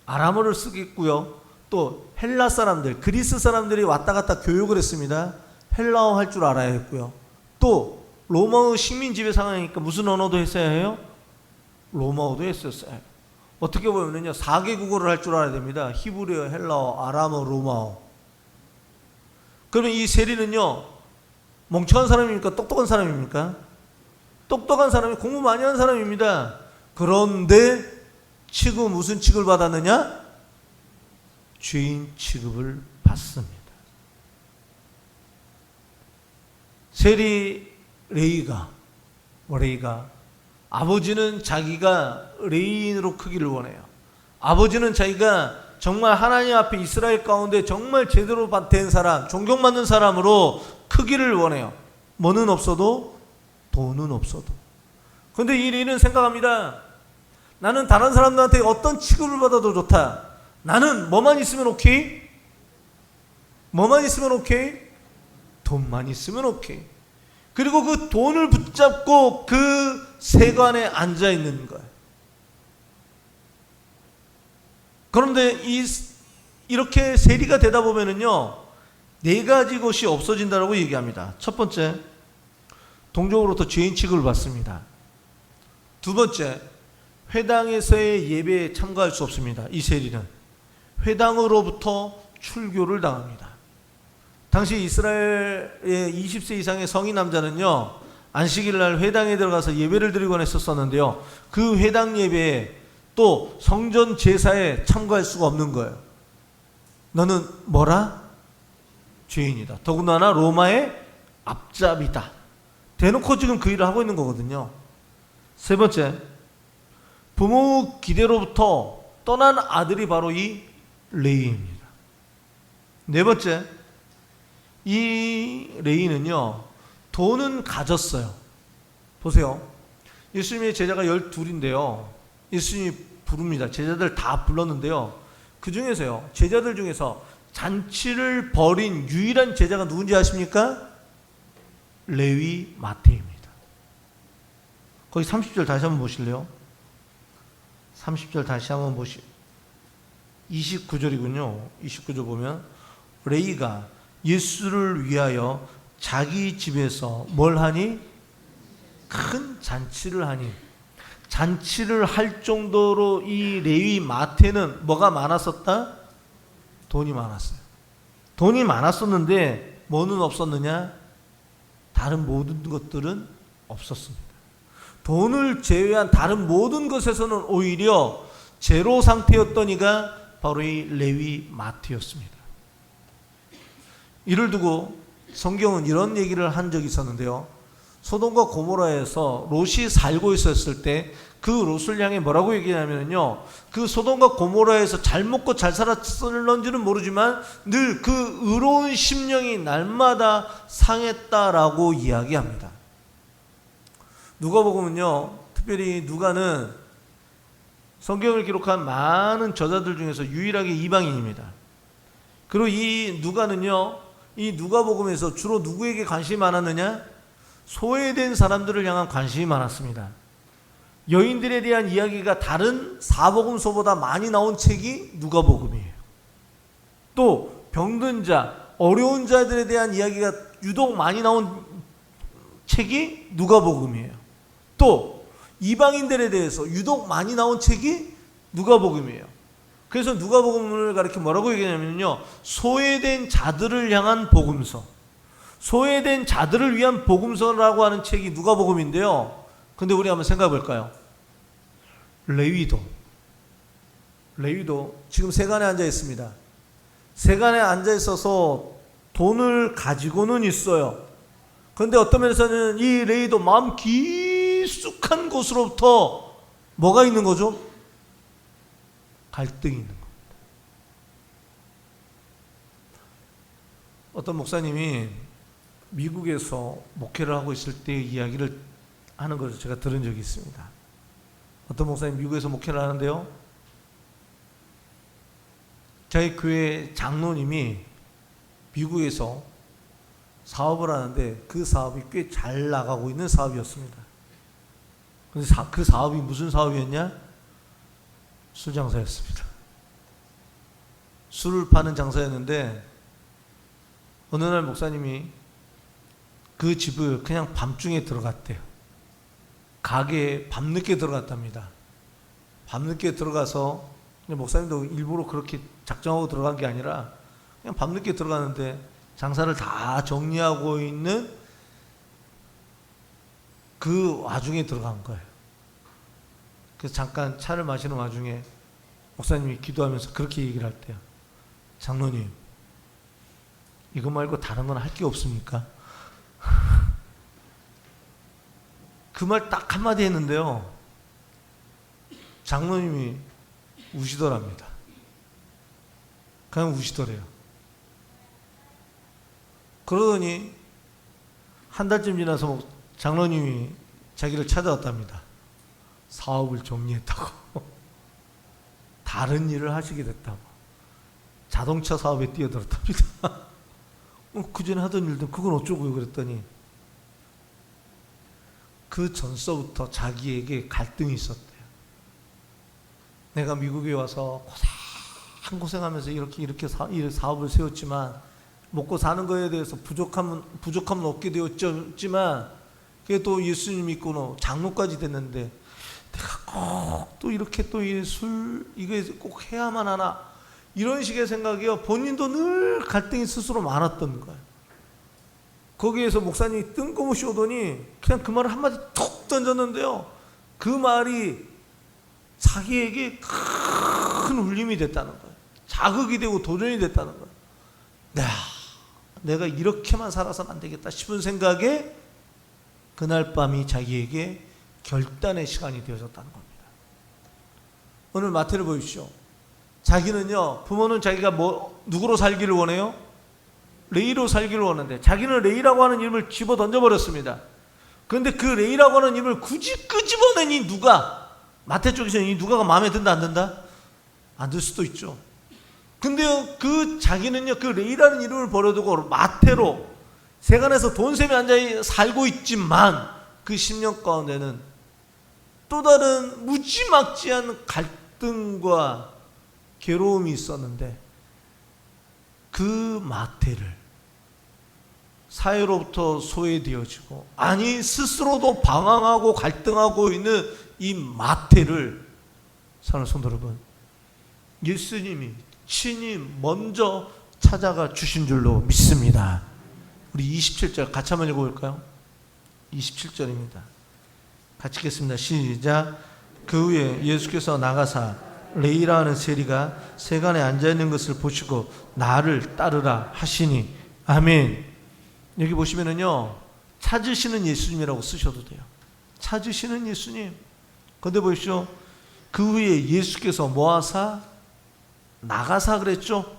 아람어를 쓰겠고요. 또 헬라 사람들, 그리스 사람들이 왔다 갔다 교육을 했습니다. 헬라어 할 줄 알아야 했고요. 또 로마의 식민 지배 상황이니까 무슨 언어도 했어야 해요? 로마어도 했었어요. 어떻게 보면요, 4개국어를 할 줄 알아야 됩니다. 히브리어, 헬라어, 아람어, 로마어. 그러면 이 세리는요, 멍청한 사람입니까? 똑똑한 사람입니까? 똑똑한 사람이, 공부 많이 한 사람입니다. 그런데 무슨 취급을 받았느냐? 죄인 취급을 받습니다. 세리 레이가 아버지는 자기가 레이인으로 크기를 원해요. 아버지는 자기가 정말 하나님 앞에 이스라엘 가운데 정말 제대로 된 사람, 존경받는 사람으로 크기를 원해요. 뭐는 없어도 돈은 없어도. 그런데 이 레이는 생각합니다. 나는 다른 사람들한테 어떤 취급을 받아도 좋다. 나는 뭐만 있으면 오케이? 뭐만 있으면 오케이? 돈만 있으면 오케이. 그리고 그 돈을 붙잡고 그 세관에 앉아 있는 거예요. 그런데 이렇게 세리가 되다 보면은요, 4가지 것이 없어진다라고 얘기합니다. 첫 번째, 동족으로부터 죄인 취급을 받습니다. 두 번째, 회당에서의 예배에 참가할 수 없습니다. 이 세리는 회당으로부터 출교를 당합니다. 당시 이스라엘의 20세 이상의 성인 남자는요, 안식일 날 회당에 들어가서 예배를 드리곤 했었었는데요, 그 회당 예배에 또 성전 제사에 참가할 수가 없는 거예요. 너는 뭐라? 죄인이다. 더군다나 로마의 앞잡이다. 대놓고 지금 그 일을 하고 있는 거거든요. 세 번째, 부모 기대로부터 떠난 아들이 바로 이 레위입니다. 네 번째, 이 레위는요, 돈은 가졌어요. 보세요. 예수님의 제자가 12인데요. 예수님이 부릅니다. 제자들 다 불렀는데요. 그 중에서요, 제자들 중에서 잔치를 벌인 유일한 제자가 누군지 아십니까? 레위 마태입니다. 거기 30절 다시 한번 보실래요? 30절 다시 한번 보시. 29절이군요. 29절 보면 레위가 예수를 위하여 자기 집에서 뭘 하니? 큰 잔치를 하니. 잔치를 할 정도로 이 레위 마태는 뭐가 많았었다? 돈이 많았어요. 돈이 많았었는데 뭐는 없었느냐? 다른 모든 것들은 없었습니다. 돈을 제외한 다른 모든 것에서는 오히려 제로 상태였던 이가 바로 이 레위 마태였습니다. 이를 두고 성경은 이런 얘기를 한 적이 있었는데요. 소돔과 고모라에서 롯이 살고 있었을 때 그 롯을 향해 뭐라고 얘기하냐면요, 그 소돔과 고모라에서 잘 먹고 잘 살았을런지는 모르지만 늘 그 의로운 심령이 날마다 상했다라고 이야기합니다. 누가복음은요, 특별히 누가는 성경을 기록한 많은 저자들 중에서 유일하게 이방인입니다. 그리고 이 누가는요, 이 누가복음에서 주로 누구에게 관심이 많았느냐? 소외된 사람들을 향한 관심이 많았습니다. 여인들에 대한 이야기가 다른 사복음서보다 많이 나온 책이 누가복음이에요. 또 병든 자, 어려운 자들에 대한 이야기가 유독 많이 나온 책이 누가복음이에요. 또 이방인들에 대해서 유독 많이 나온 책이 누가복음이에요. 그래서 누가복음을 가리켜 뭐라고 얘기하냐면요, 소외된 자들을 향한 복음서, 소외된 자들을 위한 복음서라고 하는 책이 누가복음인데요. 근데 우리 한번 생각해 볼까요? 레위도 지금 세간에 앉아 있습니다. 세간에 앉아 있어서 돈을 가지고는 있어요. 그런데 어떤 면에서는 이 레위도 마음 깊이 깊숙한 곳으로부터 뭐가 있는 거죠? 갈등이 있는 겁니다. 어떤 목사님이 미국에서 목회를 하고 있을 때의 이야기를 하는 것을 제가 들은 적이 있습니다. 어떤 목사님 미국에서 목회를 하는데요, 저희 교회 장로님이 미국에서 사업을 하는데 그 사업이 꽤 잘 나가고 있는 사업이었습니다. 근데 그 사업이 무슨 사업이었냐? 술 장사였습니다. 술을 파는 장사였는데 어느 날 목사님이 그 집을 그냥 밤중에 들어갔대요. 가게에 밤늦게 들어갔답니다. 밤늦게 들어가서 목사님도 일부러 그렇게 작정하고 들어간 게 아니라 그냥 밤늦게 들어가는데 장사를 다 정리하고 있는 그 와중에 들어간 거예요. 그래서 잠깐 차를 마시는 와중에 목사님이 기도하면서 그렇게 얘기를 할 때요. 장로님, 이거 말고 다른 건 할 게 없습니까? 그 말 딱 한마디 했는데요, 장로님이 우시더랍니다. 그냥 우시더래요. 그러더니 한 달쯤 지나서 장로님이 자기를 찾아왔답니다. 사업을 정리했다고. 다른 일을 하시게 됐다고. 자동차 사업에 뛰어들었답니다. 그전에 하던 일들 그건 어쩌고요 그랬더니 그 전서부터 자기에게 갈등이 있었대요. 내가 미국에 와서 고생하면서 이렇게 사업을 세웠지만 먹고 사는 거에 대해서 부족함은 없게 되었지만 그게 또 예수님 믿고 장로까지 됐는데 내가 꼭 또 이렇게 또 이게 꼭 해야만 하나, 이런 식의 생각이요. 본인도 늘 갈등이 스스로 많았던 거예요. 거기에서 목사님이 뜬금없이 오더니 그냥 그 말을 한마디 톡 던졌는데요, 그 말이 자기에게 큰 울림이 됐다는 거예요. 자극이 되고 도전이 됐다는 거예요. 내가 이렇게만 살아서는 안 되겠다 싶은 생각에 그날 밤이 자기에게 결단의 시간이 되어졌다는 겁니다. 오늘 마태를 보십시오. 자기는요, 부모는 자기가 누구로 살기를 원해요? 레이로 살기를 원하는데 자기는 레이라고 하는 이름을 집어 던져버렸습니다. 그런데 그 레이라고 하는 이름을 굳이 끄집어낸 이 누가, 마태 쪽에서는 이 누가가 마음에 든다 안 든다? 안 들 수도 있죠. 근데요, 그 자기는요, 그 레이라는 이름을 버려두고 마태로 세간에서 돈샘에 앉아 살고 있지만 그 10년 가운데는 또 다른 무지막지한 갈등과 괴로움이 있었는데 그 마태를 사회로부터 소외되어지고, 아니 스스로도 방황하고 갈등하고 있는 이 마태를, 사랑하는 성도 여러분, 예수님이 친히 먼저 찾아가 주신 줄로 믿습니다. 우리 27절 같이 한번 읽어볼까요? 27절입니다. 같이 읽겠습니다. 시작. 그 후에 예수께서 나가사 레이라 하는 세리가 세간에 앉아있는 것을 보시고 나를 따르라 하시니. 아멘. 여기 보시면은요, 찾으시는 예수님이라고 쓰셔도 돼요. 찾으시는 예수님. 근데 보십시오. 그 후에 예수께서 뭐하사? 나가사 그랬죠?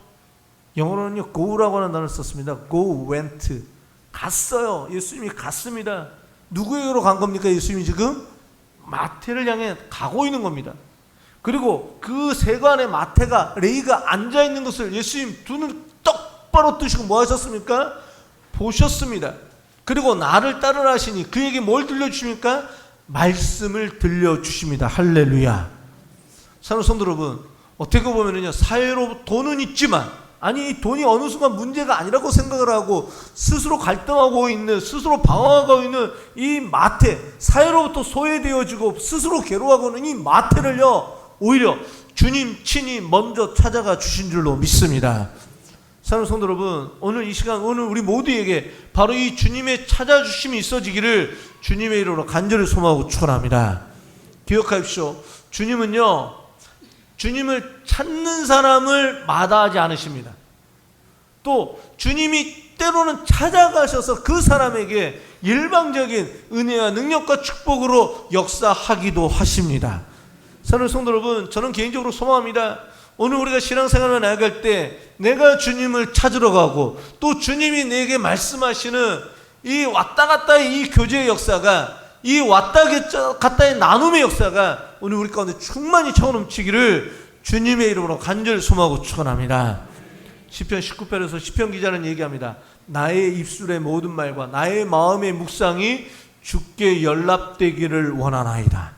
영어로는요, go라고 하는 단어를 썼습니다. go, went. 갔어요. 예수님이 갔습니다. 누구에게로 간 겁니까? 예수님이 지금 마태를 향해 가고 있는 겁니다. 그리고 그 세간의 마태가, 레이가 앉아있는 것을 예수님 두 눈 똑바로 뜨시고 뭐 하셨습니까? 보셨습니다. 그리고 나를 따르라 하시니 그에게 뭘 들려주십니까? 말씀을 들려주십니다. 할렐루야. 사랑하는 성도 여러분, 어떻게 보면요, 사회로 돈은 있지만, 아니 이 돈이 어느 순간 문제가 아니라고 생각을 하고 스스로 갈등하고 있는, 스스로 방황하고 있는 이 마태, 사회로부터 소외되어지고 스스로 괴로워하고 있는 이 마태를요, 오히려 주님 친히 먼저 찾아가 주신 줄로 믿습니다. 사랑하는 성도 여러분, 오늘 이 시간, 오늘 우리 모두에게 바로 이 주님의 찾아주심이 있어지기를 주님의 이름으로 간절히 소망하고 축원합니다. 기억하십시오. 주님은요, 주님을 찾는 사람을 마다하지 않으십니다. 또 주님이 때로는 찾아가셔서 그 사람에게 일방적인 은혜와 능력과 축복으로 역사하기도 하십니다. 사랑하는 성도 여러분, 저는 개인적으로 소망합니다. 오늘 우리가 신앙생활을 나아갈 때 내가 주님을 찾으러 가고 또 주님이 내게 말씀하시는 이 왔다 갔다의 이 교제의 역사가, 이 왔다 갔다의 나눔의 역사가 오늘 우리 가운데 충만히 차고 넘치기를 주님의 이름으로 간절히 소망하고 축원합니다. 시편 19편에서 시편 기자는 얘기합니다. 나의 입술의 모든 말과 나의 마음의 묵상이 주께 연락되기를 원하나이다.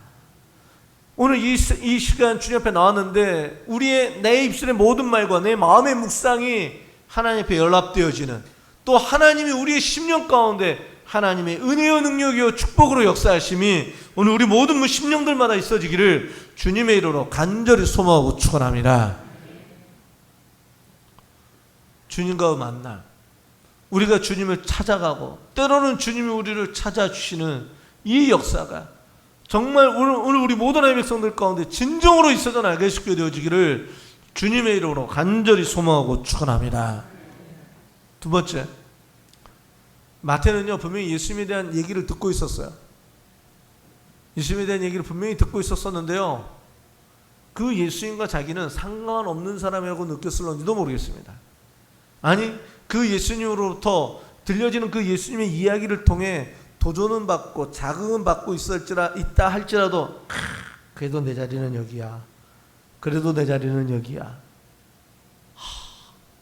오늘 이 시간 주님 앞에 나왔는데 내 입술의 모든 말과 내 마음의 묵상이 하나님 앞에 연락되어지는, 또 하나님이 우리의 심령 가운데 하나님의 은혜와 능력이요 축복으로 역사하심이 오늘 우리 모든 심령들마다 있어지기를 주님의 이름으로 간절히 소망하고 축원합니다. 주님과 만나 우리가 주님을 찾아가고 때로는 주님이 우리를 찾아주시는 이 역사가 정말 오늘 우리 모든 하나님의 백성들 가운데 진정으로 있어져 나게 되어지기를 주님의 이름으로 간절히 소망하고 축원합니다. 두 번째, 마태는요 분명히 예수님에 대한 얘기를 듣고 있었어요. 예수님에 대한 얘기를 분명히 듣고 있었었는데요, 그 예수님과 자기는 상관없는 사람이라고 느꼈을런지도 모르겠습니다. 아니, 그 예수님으로부터 들려지는 그 예수님의 이야기를 통해 도전은 받고 자극은 받고 있다 할지라도 그래도 내 자리는 여기야, 그래도 내 자리는 여기야.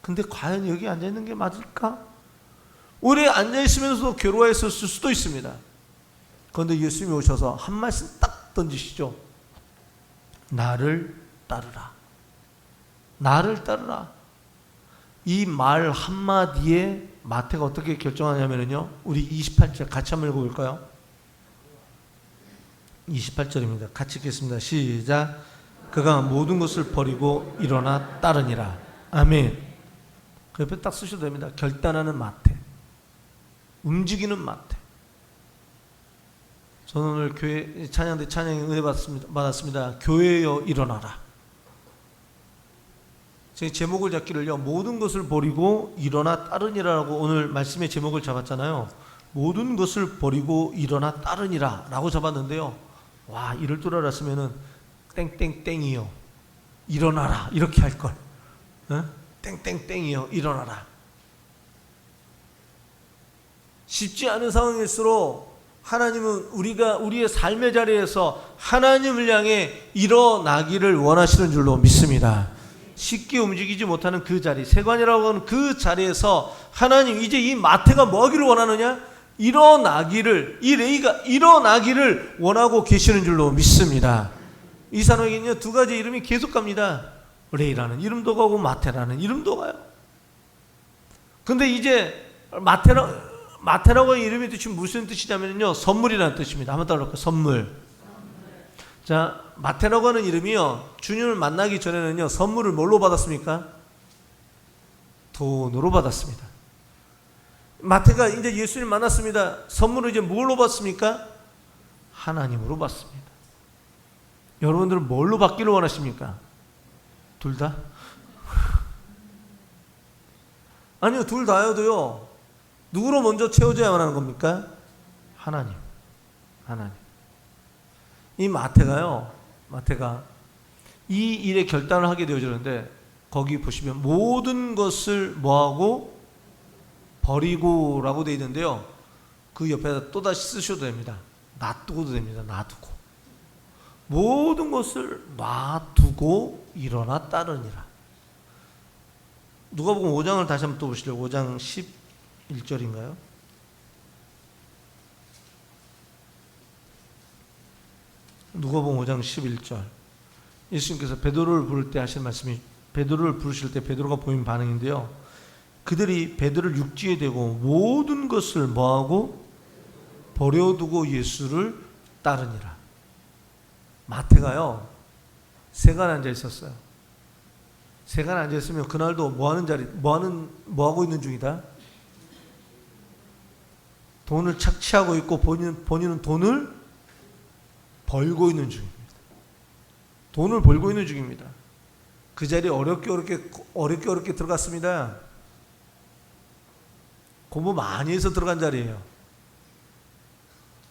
근데 과연 여기 앉아있는 게 맞을까? 오래 앉아있으면서도 괴로워했을 수도 있습니다. 그런데 예수님이 오셔서 한 말씀 딱 던지시죠. 나를 따르라. 나를 따르라. 이 말 한마디에 마태가 어떻게 결정하냐면요, 우리 28절 같이 한번 읽어볼까요? 28절입니다. 같이 읽겠습니다. 시작. 그가 모든 것을 버리고 일어나 따르니라. 아멘. 그 옆에 딱 쓰셔도 됩니다. 결단하는 마태, 움직이는 마태. 저는 오늘 교회 찬양대 찬양에 은혜 받았습니다. 교회여 일어나라. 제 제목을 잡기를요, 모든 것을 버리고 일어나 따르니라라고 오늘 말씀의 제목을 잡았잖아요. 모든 것을 버리고 일어나 따르니라 라고 잡았는데요, 와, 이럴 줄 알았으면은 땡땡땡이요 일어나라 이렇게 할걸. 땡땡땡이요 일어나라. 쉽지 않은 상황일수록 하나님은 우리의 삶의 자리에서 하나님을 향해 일어나기를 원하시는 줄로 믿습니다. 쉽게 움직이지 못하는 그 자리, 세관이라고 하는 그 자리에서 하나님, 이제 이 마태가 뭐 하기를 원하느냐? 일어나기를, 이 레이가 일어나기를 원하고 계시는 줄로 믿습니다. 이 사람에게는요 두 가지 이름이 계속 갑니다. 레이라는 이름도 가고 마태라는 이름도 가요. 근데 이제 마태라고 하는 이름의 뜻이 무슨 뜻이냐면요, 선물이라는 뜻입니다. 한번 따라할까요? 선물. 자, 마태라고 하는 이름이요, 주님을 만나기 전에는요 선물을 뭘로 받았습니까? 돈으로 받았습니다. 마태가 이제 예수님 만났습니다. 선물을 이제 뭘로 받습니까? 하나님으로 받습니다. 여러분들은 뭘로 받기를 원하십니까? 둘 다? 아니요, 둘 다여도요, 누구로 먼저 채워져야만 하는 겁니까? 하나님. 이 마태가 이 일에 결단을 하게 되어지는데, 거기 보시면 모든 것을 뭐하고 버리고 라고 되어 있는데요, 그 옆에다 또다시 쓰셔도 됩니다. 놔두고도 됩니다. 놔두고. 모든 것을 놔두고 일어나 따르니라. 누가복음 5장을 다시 한번 또 보실래요? 5장 11절인가요? 누가복음 5장 11절. 예수님께서 베드로를 부를 때 하신 말씀이, 베드로를 부르실 때 베드로가 보인 반응인데요, 그들이 베드로를 육지에 대고 모든 것을 뭐하고 버려두고 예수를 따르니라. 마태가요 세간에 앉아 있었어요. 세간에 앉아 있으면 그날도 뭐 하고 있는 중이다? 돈을 착취하고 있고 본인은 돈을 벌고 있는 중입니다. 돈을 벌고 있는 중입니다. 그 자리에 어렵게 들어갔습니다. 공부 많이 해서 들어간 자리예요.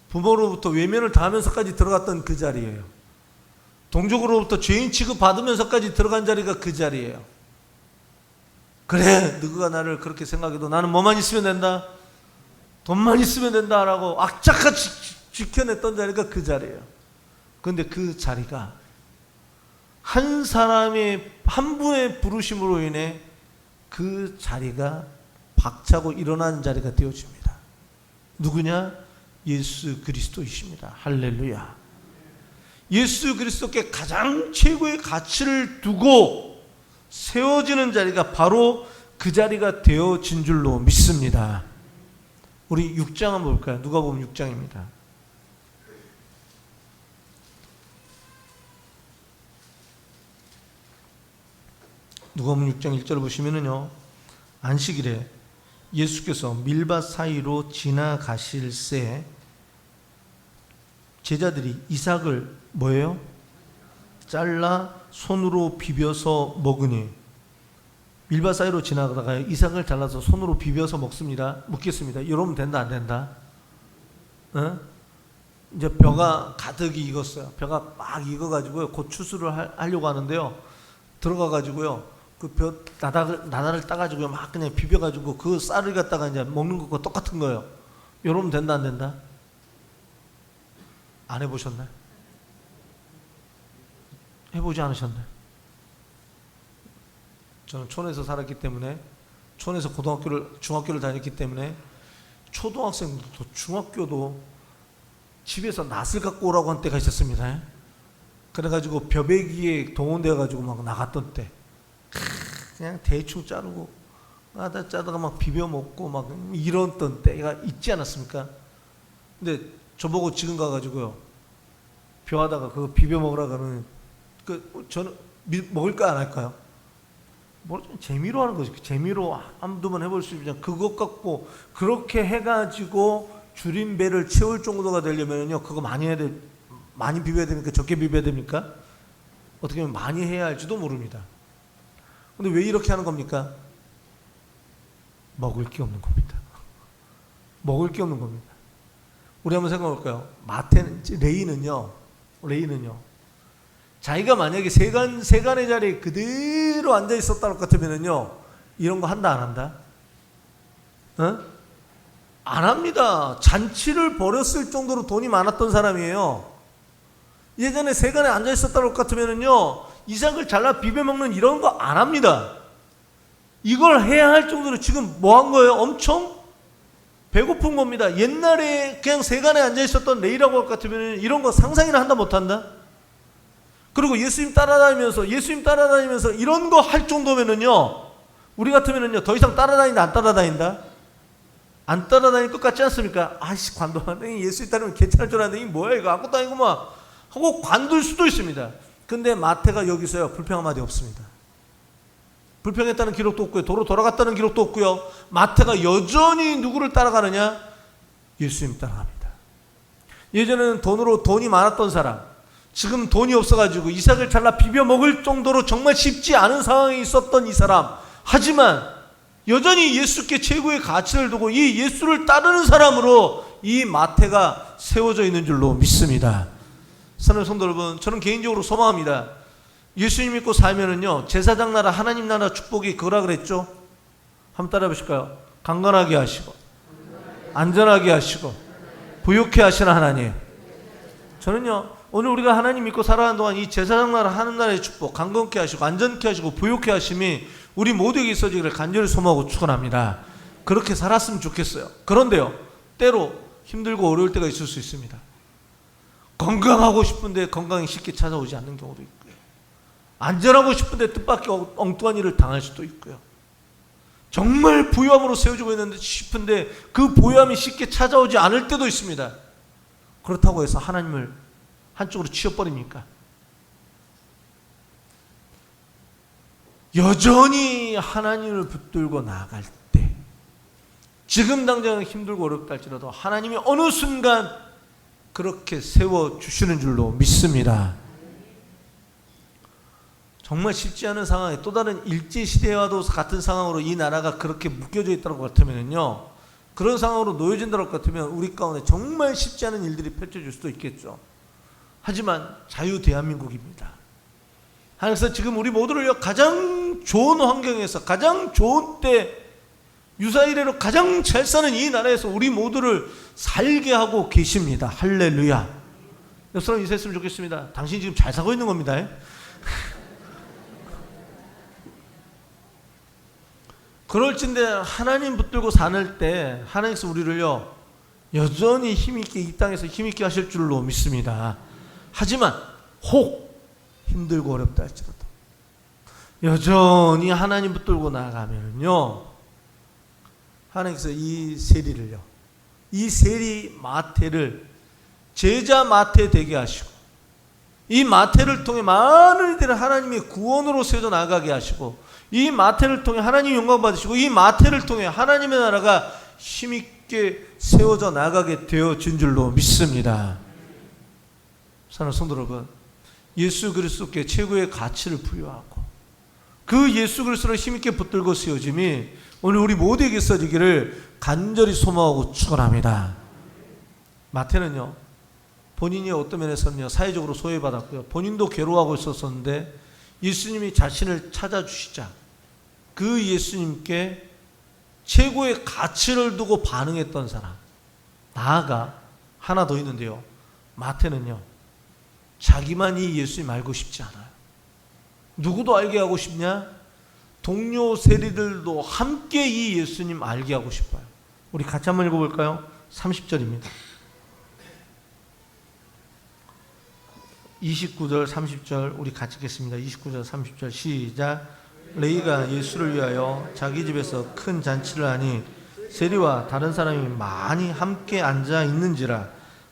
부모로부터 외면을 당하면서까지 들어갔던 그 자리예요. 동족으로부터 죄인 취급 받으면서까지 들어간 자리가 그 자리예요. 그래, 누구가 나를 그렇게 생각해도 나는 뭐만 있으면 된다, 돈만 있으면 된다라고 악착같이 지켜냈던 자리가 그 자리예요. 그런데 그 자리가 한 사람의, 한 분의 부르심으로 인해 그 자리가 박차고 일어나는 자리가 되어집니다. 누구냐? 예수 그리스도이십니다. 할렐루야. 예수 그리스도께 가장 최고의 가치를 두고 세워지는 자리가 바로 그 자리가 되어진 줄로 믿습니다. 우리 6장 한번 볼까요? 누가복음 6장입니다. 누가복음 6장 1절 보시면은요, 안식일에 예수께서 밀밭 사이로 지나가실새 제자들이 이삭을 뭐예요? 잘라 손으로 비벼서 먹으니, 밀밭 사이로 지나가다가 이삭을 잘라서 손으로 비벼서 먹습니다. 묻겠습니다. 이러면 된다, 안 된다? 이제 벼가 가득히 익었어요. 벼가 막 익어가지고요, 곧 추수를 하려고 하는데요, 들어가가지고요, 그 벼 나다를 따가지고 막 그냥 비벼가지고 그 쌀을 갖다가 이제 먹는 것과 똑같은 거예요. 이러면 된다, 안 된다? 안 해보셨나요? 해보지 않으셨나요? 저는 촌에서 살았기 때문에, 촌에서 중학교를 다녔기 때문에 초등학생도 중학교도 집에서 낫을 갖고 오라고 한 때가 있었습니다. 그래가지고 벼베기에 동원되어가지고 막 나갔던 때, 그냥 대충 자르고 짜다가 막 비벼 먹고 막 이랬던 때가 있지 않았습니까? 근데 저보고 지금 가가지고요, 벼하다가 그거 비벼 먹으라 그러면 저는 먹을까 안 할까요? 재미로 하는 거지. 재미로 한두 번 해볼 수 있냐. 그것 갖고 그렇게 해가지고 줄인 배를 채울 정도가 되려면요, 그거 많이 해야 돼. 많이 비벼야 됩니까? 적게 비벼야 됩니까? 어떻게 보면 많이 해야 할지도 모릅니다. 근데 왜 이렇게 하는 겁니까? 먹을 게 없는 겁니다. 먹을 게 없는 겁니다. 우리 한번 생각해 볼까요? 레이는요, 자기가 만약에 세간의 자리에 그대로 앉아 있었다 것 같으면요, 이런 거 한다, 안 한다? 안 합니다. 잔치를 벌였을 정도로 돈이 많았던 사람이에요. 예전에 세간에 앉아 있었다 것 같으면요, 이삭을 잘라 비벼 먹는 이런 거 안 합니다. 이걸 해야 할 정도로 지금 뭐 한 거예요? 엄청 배고픈 겁니다. 옛날에 그냥 세간에 앉아 있었던 레이라고 할 것 같으면 이런 거 상상이나 한다, 못 한다? 그리고 예수님 따라다니면서 이런 거 할 정도면은요, 우리 같으면은요, 더 이상 따라다닌다, 안 따라다닌다? 안 따라다닐 것 같지 않습니까? 아이씨, 관둬하네. 예수님 따르면 괜찮을 줄 알았는데, 이게 뭐야, 이거 아무것도 아니구만 하고 관둘 수도 있습니다. 근데 마태가 여기서요, 불평 한마디 없습니다. 불평했다는 기록도 없고요, 도로 돌아갔다는 기록도 없고요. 마태가 여전히 누구를 따라가느냐? 예수님 따라갑니다. 예전에는 돈이 많았던 사람, 지금 돈이 없어가지고 이삭을 잘라 비벼 먹을 정도로 정말 쉽지 않은 상황에 있었던 이 사람, 하지만 여전히 예수께 최고의 가치를 두고 이 예수를 따르는 사람으로 이 마태가 세워져 있는 줄로 믿습니다. 사랑하는 성도 여러분, 저는 개인적으로 소망합니다. 예수님 믿고 살면은요, 제사장 나라, 하나님 나라 축복이 그거라 그랬죠? 한번 따라해 보실까요? 강건하게 하시고, 안전하게 하시고, 부유케 하시는 하나님. 저는요, 오늘 우리가 하나님 믿고 살아가는 동안 이 제사장 나라, 하나님 나라의 축복, 강건케 하시고, 안전케 하시고, 부유케 하심이 우리 모두에게 있어지기를 간절히 소망하고 축원합니다. 그렇게 살았으면 좋겠어요. 그런데요, 때로 힘들고 어려울 때가 있을 수 있습니다. 건강하고 싶은데 건강이 쉽게 찾아오지 않는 경우도 있고요. 안전하고 싶은데 뜻밖의 엉뚱한 일을 당할 수도 있고요. 정말 부유함으로 세워지고 있는데 싶은데 그 부유함이 쉽게 찾아오지 않을 때도 있습니다. 그렇다고 해서 하나님을 한쪽으로 치워버립니까? 여전히 하나님을 붙들고 나아갈 때, 지금 당장 힘들고 어렵다 할지라도 하나님이 어느 순간 그렇게 세워주시는 줄로 믿습니다. 정말 쉽지 않은 상황에, 또 다른 일제시대와도 같은 상황으로 이 나라가 그렇게 묶여져 있다고 같으면요, 그런 상황으로 놓여진다 것 같으면 우리 가운데 정말 쉽지 않은 일들이 펼쳐질 수도 있겠죠. 하지만 자유 대한민국입니다. 그래서 지금 우리 모두를 가장 좋은 환경에서 가장 좋은 때 유사이래로 가장 잘 사는 이 나라에서 우리 모두를 살게 하고 계십니다. 할렐루야. 옆 사람 인사했으면 좋겠습니다. 당신 지금 잘 살고 있는 겁니다. 그럴진데 하나님 붙들고 사는 때 하나님께서 우리를요 여전히 힘있게 이 땅에서 힘있게 하실 줄로 믿습니다. 하지만 혹 힘들고 어렵다 할지라도 여전히 하나님 붙들고 나아가면요 하나님께서 이 세리를요 이 세리 마태를 제자 마태 되게 하시고 이 마태를 통해 많은 이들을 하나님의 구원으로 세워 나가게 하시고 이 마태를 통해 하나님 영광 받으시고 이 마태를 통해 하나님의 나라가 힘있게 세워져 나가게 되어진 줄로 믿습니다. 사랑하는 성도 여러분, 예수 그리스도께 최고의 가치를 부여하고 그 예수 그리스도를 힘있게 붙들고 세워짐이 오늘 우리 모두에게 써지기를 간절히 소망하고 축원합니다. 마태는요 본인이 어떤 면에서는요 사회적으로 소외받았고요 본인도 괴로워하고 있었었는데 예수님이 자신을 찾아주시자 그 예수님께 최고의 가치를 두고 반응했던 사람. 나아가 하나 더 있는데요 마태는요 자기만 이 예수님 알고 싶지 않아요. 누구도 알게 하고 싶냐? 동료 세리들도 함께 이 예수님 알게 하고 싶어요. 우리 같이 한번 읽어볼까요? 30절입니다 29절 30절 우리 같이 읽겠습니다. 29절 30절 시작. 레위가 예수를 위하여 자기 집에서 큰 잔치를 하니 세리와 다른 사람이 많이 함께 앉아 있는지라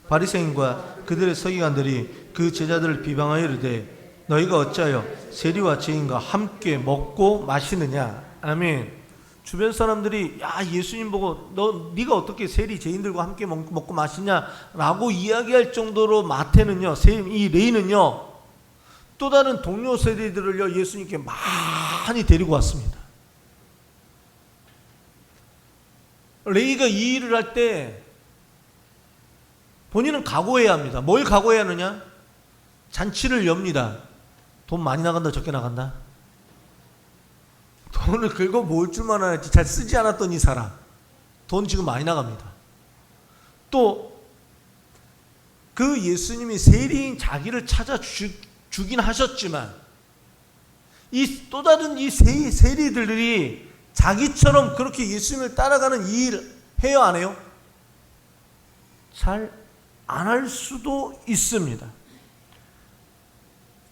바리새인과 그들의 서기관들이 그 제자들을 비방하여 이르되 너희가 어찌하여 세리와 죄인과 함께 먹고 마시느냐. 아멘. 주변 사람들이 야 예수님 보고 네가 어떻게 세리 죄인들과 함께 먹고 마시냐라고 이야기할 정도로 마태는요 이 레위는요 또 다른 동료 세리들을요 예수님께 많이 데리고 왔습니다. 레위가 이 일을 할 때 본인은 각오해야 합니다. 뭘 각오해야 하느냐? 잔치를 엽니다. 돈 많이 나간다 적게 나간다? 돈을 긁어 모을 줄만 알았지 잘 쓰지 않았던 이 사람 돈 지금 많이 나갑니다. 또 그 예수님이 세리인 자기를 찾아 주긴 하셨지만 이 또 다른 이 세리들이 자기처럼 그렇게 예수님을 따라가는 이 일 해요 안 해요? 잘 안 할 수도 있습니다.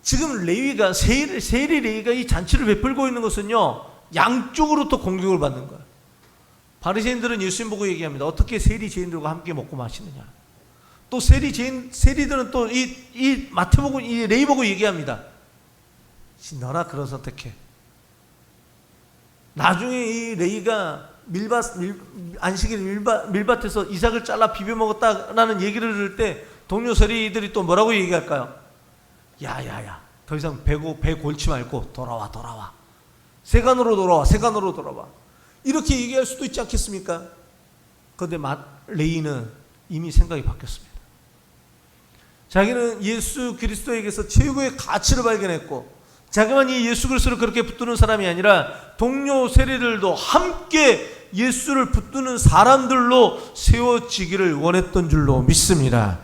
지금 레위가 세리 레위가 이 잔치를 베풀고 있는 것은요 양쪽으로 또 공격을 받는 거예요. 바리새인들은 예수님 보고 얘기합니다. 어떻게 세리 죄인들과 함께 먹고 마시느냐. 또 세리들은 또 이 마태복음 이 레위 보고 얘기합니다. 너나 그런 선택해. 나중에 이 레위가 안식일 밀밭에서 이삭을 잘라 비벼 먹었다라는 얘기를 들을 때 동료 세리들이 또 뭐라고 얘기할까요? 야야야 더 이상 배 골치 말고 돌아와 세간으로 돌아와 이렇게 얘기할 수도 있지 않겠습니까? 그런데 레위는 이미 생각이 바뀌었습니다. 자기는 예수 그리스도에게서 최고의 가치를 발견했고 자기만 이 예수 그리스도를 그렇게 붙드는 사람이 아니라 동료 세리들도 함께 예수를 붙드는 사람들로 세워지기를 원했던 줄로 믿습니다.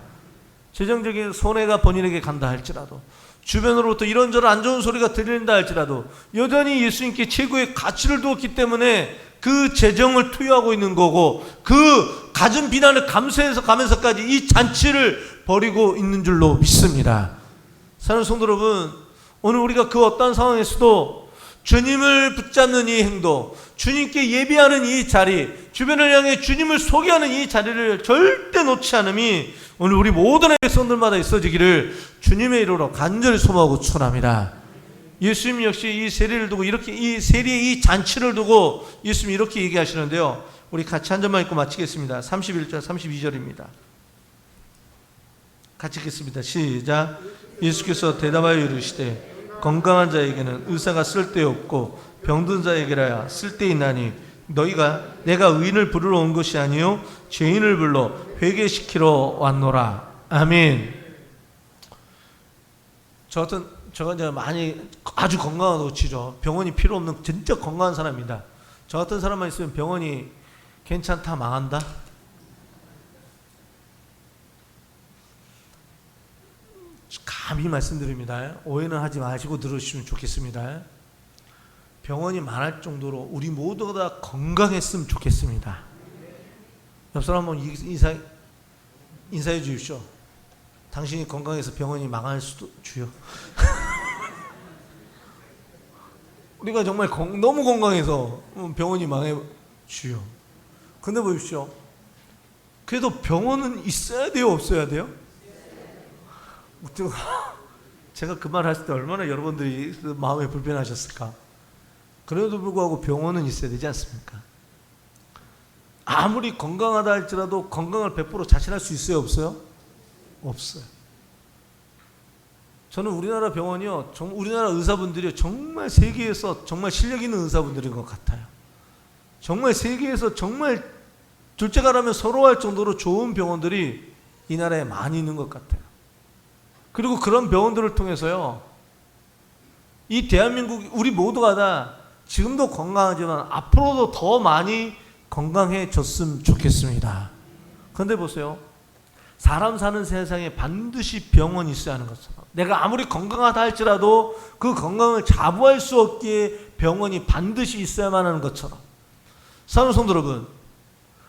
재정적인 손해가 본인에게 간다 할지라도 주변으로부터 이런저런 안 좋은 소리가 들린다 할지라도 여전히 예수님께 최고의 가치를 두었기 때문에 그 재정을 투여하고 있는 거고 그 갖은 비난을 감수해서 가면서까지 이 잔치를 벌이고 있는 줄로 믿습니다. 사랑하는 성도 여러분, 오늘 우리가 그 어떤 상황에서도 주님을 붙잡는 이 행동, 주님께 예배하는 이 자리, 주변을 향해 주님을 소개하는 이 자리를 절대 놓지 않음이 오늘 우리 모든 백성들마다 있어지기를 주님의 이름으로 간절히 소망하고 축원합니다. 예수님 역시 이 세리를 두고 이렇게 이 세리의 이 잔치를 두고 예수님이 이렇게 얘기하시는데요. 우리 같이 한 절만 읽고 마치겠습니다. 31절 32절입니다. 같이 읽겠습니다. 시작. 예수께서 대답하여 이르시되 건강한 자에게는 의사가 쓸데없고 병든 자에게라야 쓸데있나니 너희가 내가 의인을 부르러 온 것이 아니요 죄인을 불러 회개시키러 왔노라. 아멘. 제가 이제 많이 아주 건강하다고 치죠. 병원이 필요 없는 진짜 건강한 사람입니다. 저 같은 사람만 있으면 병원이 괜찮다 망한다. 감히 말씀드립니다. 오해는 하지 마시고 들으시면 좋겠습니다. 병원이 많을 정도로 우리 모두가 다 건강했으면 좋겠습니다. 옆 사람 한번 인사해 주십시오. 당신이 건강해서 병원이 망할 수도 주요. 우리가 정말 너무 건강해서 병원이 망해 주요. 근데 보십시오. 그래도 병원은 있어야 돼요, 없어야 돼요? 제가 그 말 했을 때 얼마나 여러분들이 마음에 불편하셨을까? 그래도 불구하고 병원은 있어야 되지 않습니까? 아무리 건강하다 할지라도 건강을 100% 자신할 수 있어요, 없어요? 없어요. 저는 우리나라 병원이요, 우리나라 의사분들이 정말 세계에서 정말 실력 있는 의사분들인 것 같아요. 정말 세계에서 정말 둘째가라면 서러워할 정도로 좋은 병원들이 이 나라에 많이 있는 것 같아요. 그리고 그런 병원들을 통해서요, 이 대한민국 우리 모두가 다 지금도 건강하지만 앞으로도 더 많이 건강해졌으면 좋겠습니다. 그런데 보세요. 사람 사는 세상에 반드시 병원이 있어야 하는 것처럼, 내가 아무리 건강하다 할지라도 그 건강을 자부할 수 없기에 병원이 반드시 있어야만 하는 것처럼, 사랑하는 성도 여러분,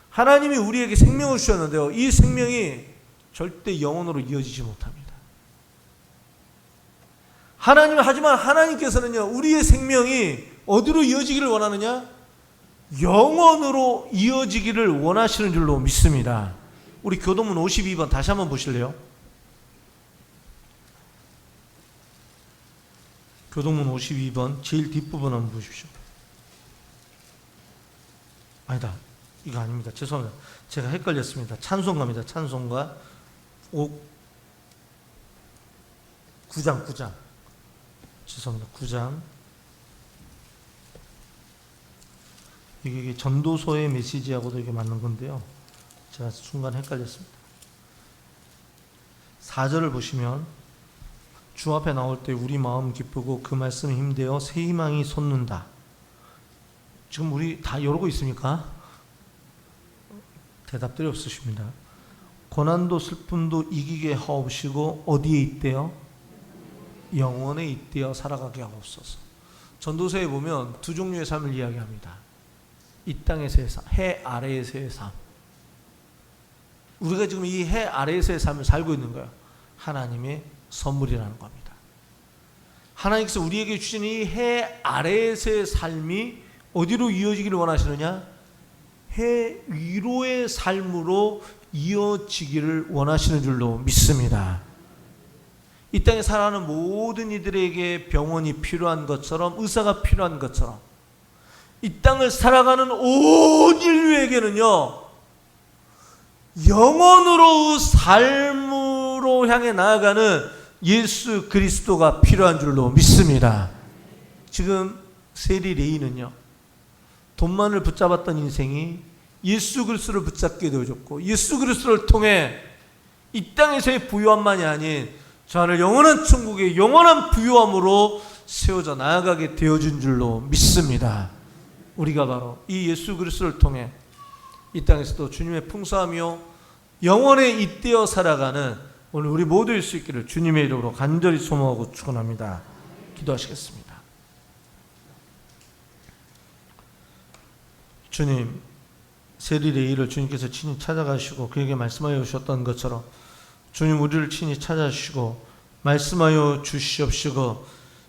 하나님이 우리에게 생명을 주셨는데요, 이 생명이 절대 영원으로 이어지지 못합니다. 하지만 하나님께서는요, 우리의 생명이 어디로 이어지기를 원하느냐? 영원으로 이어지기를 원하시는 줄로 믿습니다. 우리 교도문 52번 다시 한번 보실래요? 교도문 52번 제일 뒷부분 한번 보십시오. 아니다, 이거 아닙니다. 죄송합니다. 제가 헷갈렸습니다. 찬송가입니다. 찬송가 9장 죄송합니다. 9장. 이게 전도서의 메시지하고도 이게 맞는 건데요, 제가 순간 헷갈렸습니다. 4절을 보시면, 주 앞에 나올 때 우리 마음 기쁘고 그 말씀에 힘되어 새 희망이 솟는다. 지금 우리 다 이러고 있습니까? 대답들이 없으십니다. 고난도 슬픔도 이기게 하옵시고 어디에 있대요? 영원에 있대어 살아가게 하옵소서. 전도서에 보면 두 종류의 삶을 이야기합니다. 이 땅에서의 삶, 해 아래에서의 삶. 우리가 지금 이 해 아래에서의 삶을 살고 있는 거예요. 하나님의 선물이라는 겁니다. 하나님께서 우리에게 주신 이 해 아래에서의 삶이 어디로 이어지기를 원하시느냐? 해 위로의 삶으로 이어지기를 원하시는 줄로 믿습니다. 이 땅에 살아가는 모든 이들에게 병원이 필요한 것처럼, 의사가 필요한 것처럼, 이 땅을 살아가는 온 인류에게는요, 영원으로 삶으로 향해 나아가는 예수 그리스도가 필요한 줄로 믿습니다. 지금 세리 레이는요, 돈만을 붙잡았던 인생이 예수 그리스도를 붙잡게 되어졌고, 예수 그리스도를 통해 이 땅에서의 부유함만이 아닌 저 하늘 영원한 천국의 영원한 부유함으로 세워져 나아가게 되어진 줄로 믿습니다. 우리가 바로 이 예수 그리스도를 통해 이 땅에서도 주님의 풍성하며 영원에 잇대어 살아가는 오늘 우리 모두일 수 있기를 주님의 이름으로 간절히 소망하고 축원합니다. 기도하시겠습니다. 주님, 세리 레이를 주님께서 친히 찾아가시고 그에게 말씀하여 주셨던 것처럼 주님, 우리를 친히 찾아주시고 말씀하여 주시옵시고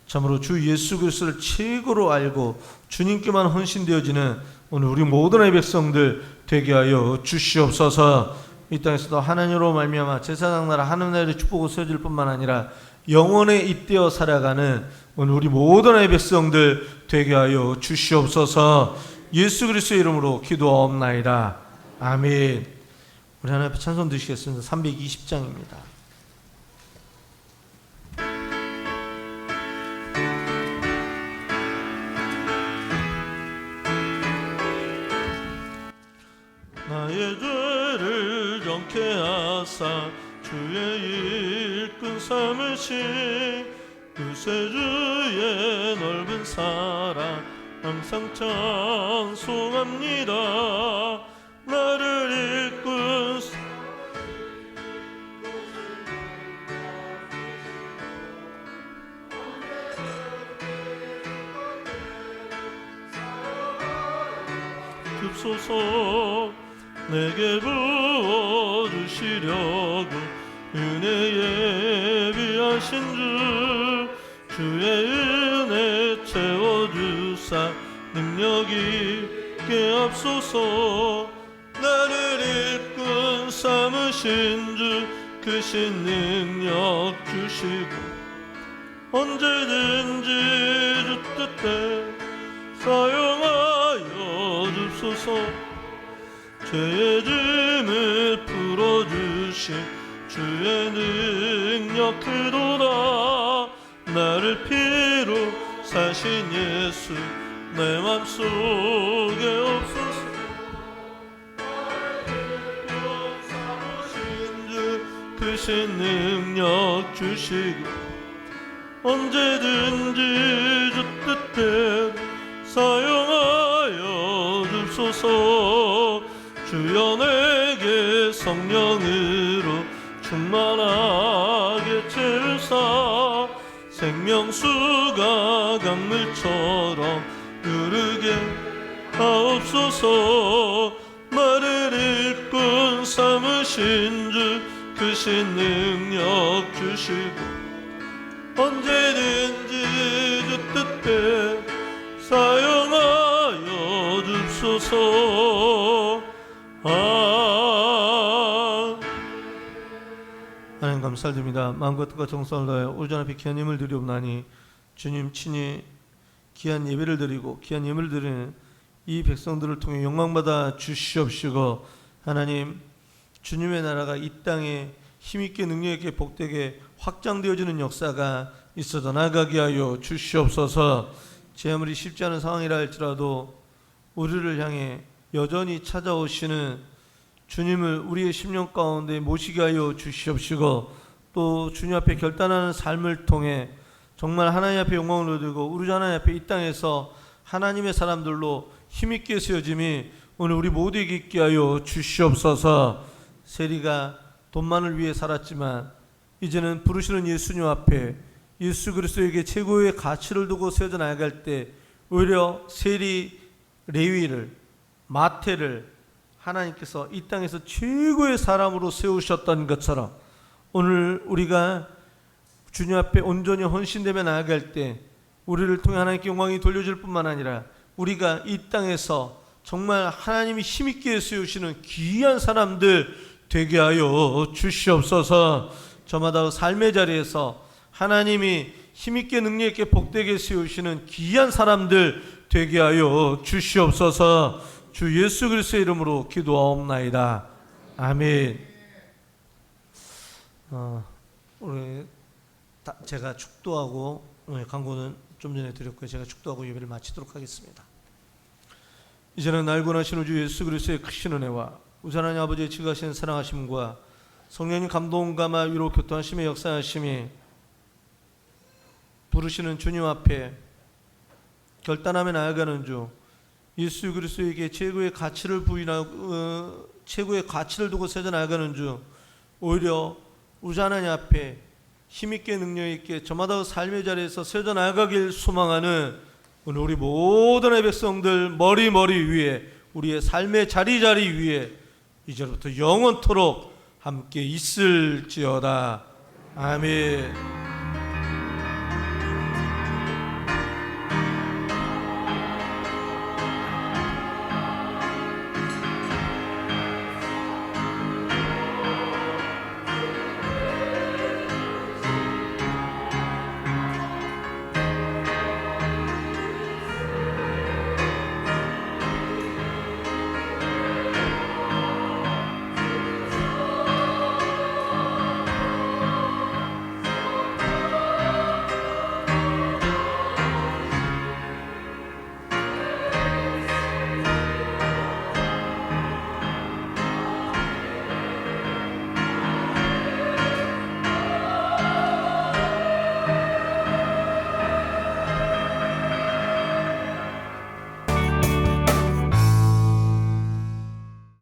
참으로 주 예수 그리스도를 최고로 알고 주님께만 헌신되어지는 오늘 우리 모든 백성들 되게 하여 주시옵소서. 이 땅에서도 하나님으로 말미암아 제사장 나라 하나님 나라의 축복을 세워질 뿐만 아니라 영원에 잇대어 살아가는 오늘 우리 모든 백성들 되게 하여 주시옵소서. 예수 그리스도의 이름으로 기도하옵나이다. 아멘. 우리 하나님 앞에 찬송 드시겠습니다. 320장입니다. 하사 주의 일꾼 삼으신 구세주의 넓은 사랑 항상 찬송합니다. 나를 일꾼 줍소서. 내게 부어주시려고 은혜 예비하신 주 주의 은혜 채워주사 능력이 있게 앞서서. 나를 일꾼 삼으신 주 크신 능력 주시고 언제든지 주 뜻대 사용하여 줍소서. 죄의 짐을 풀어주신 주의 능력 크도다. 나를 피로 사신 예수 내 맘속에 없소서. 크신 능력 주시고 언제든지 주 뜻대로 사용하여 줍소서. 주여 내게 성령으로 충만하게 채우사 생명수가 강물처럼 흐르게 하옵소서. 나를 일꾼 삼으신 주 크신 능력 주시고 언제든지 주 뜻대로 사용하여 줍소서. 하나님 감사드립니다. 마음과 뜻과 정성을 다하여 오전 앞에 귀한 예물을 드리옵나니 주님 친히 귀한 예배를 드리고 귀한 예물을 드리는 이 백성들을 통해 영광받아 주시옵시고 하나님 주님의 나라가 이 땅에 힘있게 능력있게 복되게 확장되어지는 역사가 있어져 나가게 하여 주시옵소서. 제 아무리 쉽지 않은 상황이라 할지라도 우리를 향해 여전히 찾아오시는 주님을 우리의 심령 가운데 모시게 하여 주시옵시고 또 주님 앞에 결단하는 삶을 통해 정말 하나님 앞에 영광을 얻고 우리 하나님 앞에 이 땅에서 하나님의 사람들로 힘있게 세워짐이 오늘 우리 모두에게 있게 하여 주시옵소서. 세리가 돈만을 위해 살았지만 이제는 부르시는 예수님 앞에 예수 그리스도에게 최고의 가치를 두고 세워져 나아갈 때 오히려 세리 레위를 마태를 하나님께서 이 땅에서 최고의 사람으로 세우셨던 것처럼 오늘 우리가 주님 앞에 온전히 헌신되며 나아갈 때 우리를 통해 하나님께 영광이 돌려질 뿐만 아니라 우리가 이 땅에서 정말 하나님이 힘있게 세우시는 귀한 사람들 되게 하여 주시옵소서. 저마다 삶의 자리에서 하나님이 힘있게 능력있게 복되게 세우시는 귀한 사람들 되게 하여 주시옵소서. 주 예수 그리스도의 이름으로 기도하옵나이다. 아멘. 우리 제가 축도하고 광고는 좀 전에 드렸고요. 제가 축도하고 예배를 마치도록 하겠습니다. 이제는 날고 나신 주 예수 그리스도의 크신 은혜와 우리 하나님 아버지의 지극하신 사랑하심과 성령님 감동감화 위로 교통하심의 역사하심이 부르시는 주님 앞에 결단하며 나아가는 주 예수 그리스도에게 최고의 가치를 부인하고 최고의 가치를 두고 세져 나아가는 주 오히려 우리 하나님 앞에 힘있게 능력있게 저마다 삶의 자리에서 세져 나아가길 소망하는 오늘 우리 모든 백성들 머리 위에 우리의 삶의 자리 위에 이제부터 영원토록 함께 있을지어다. 아멘.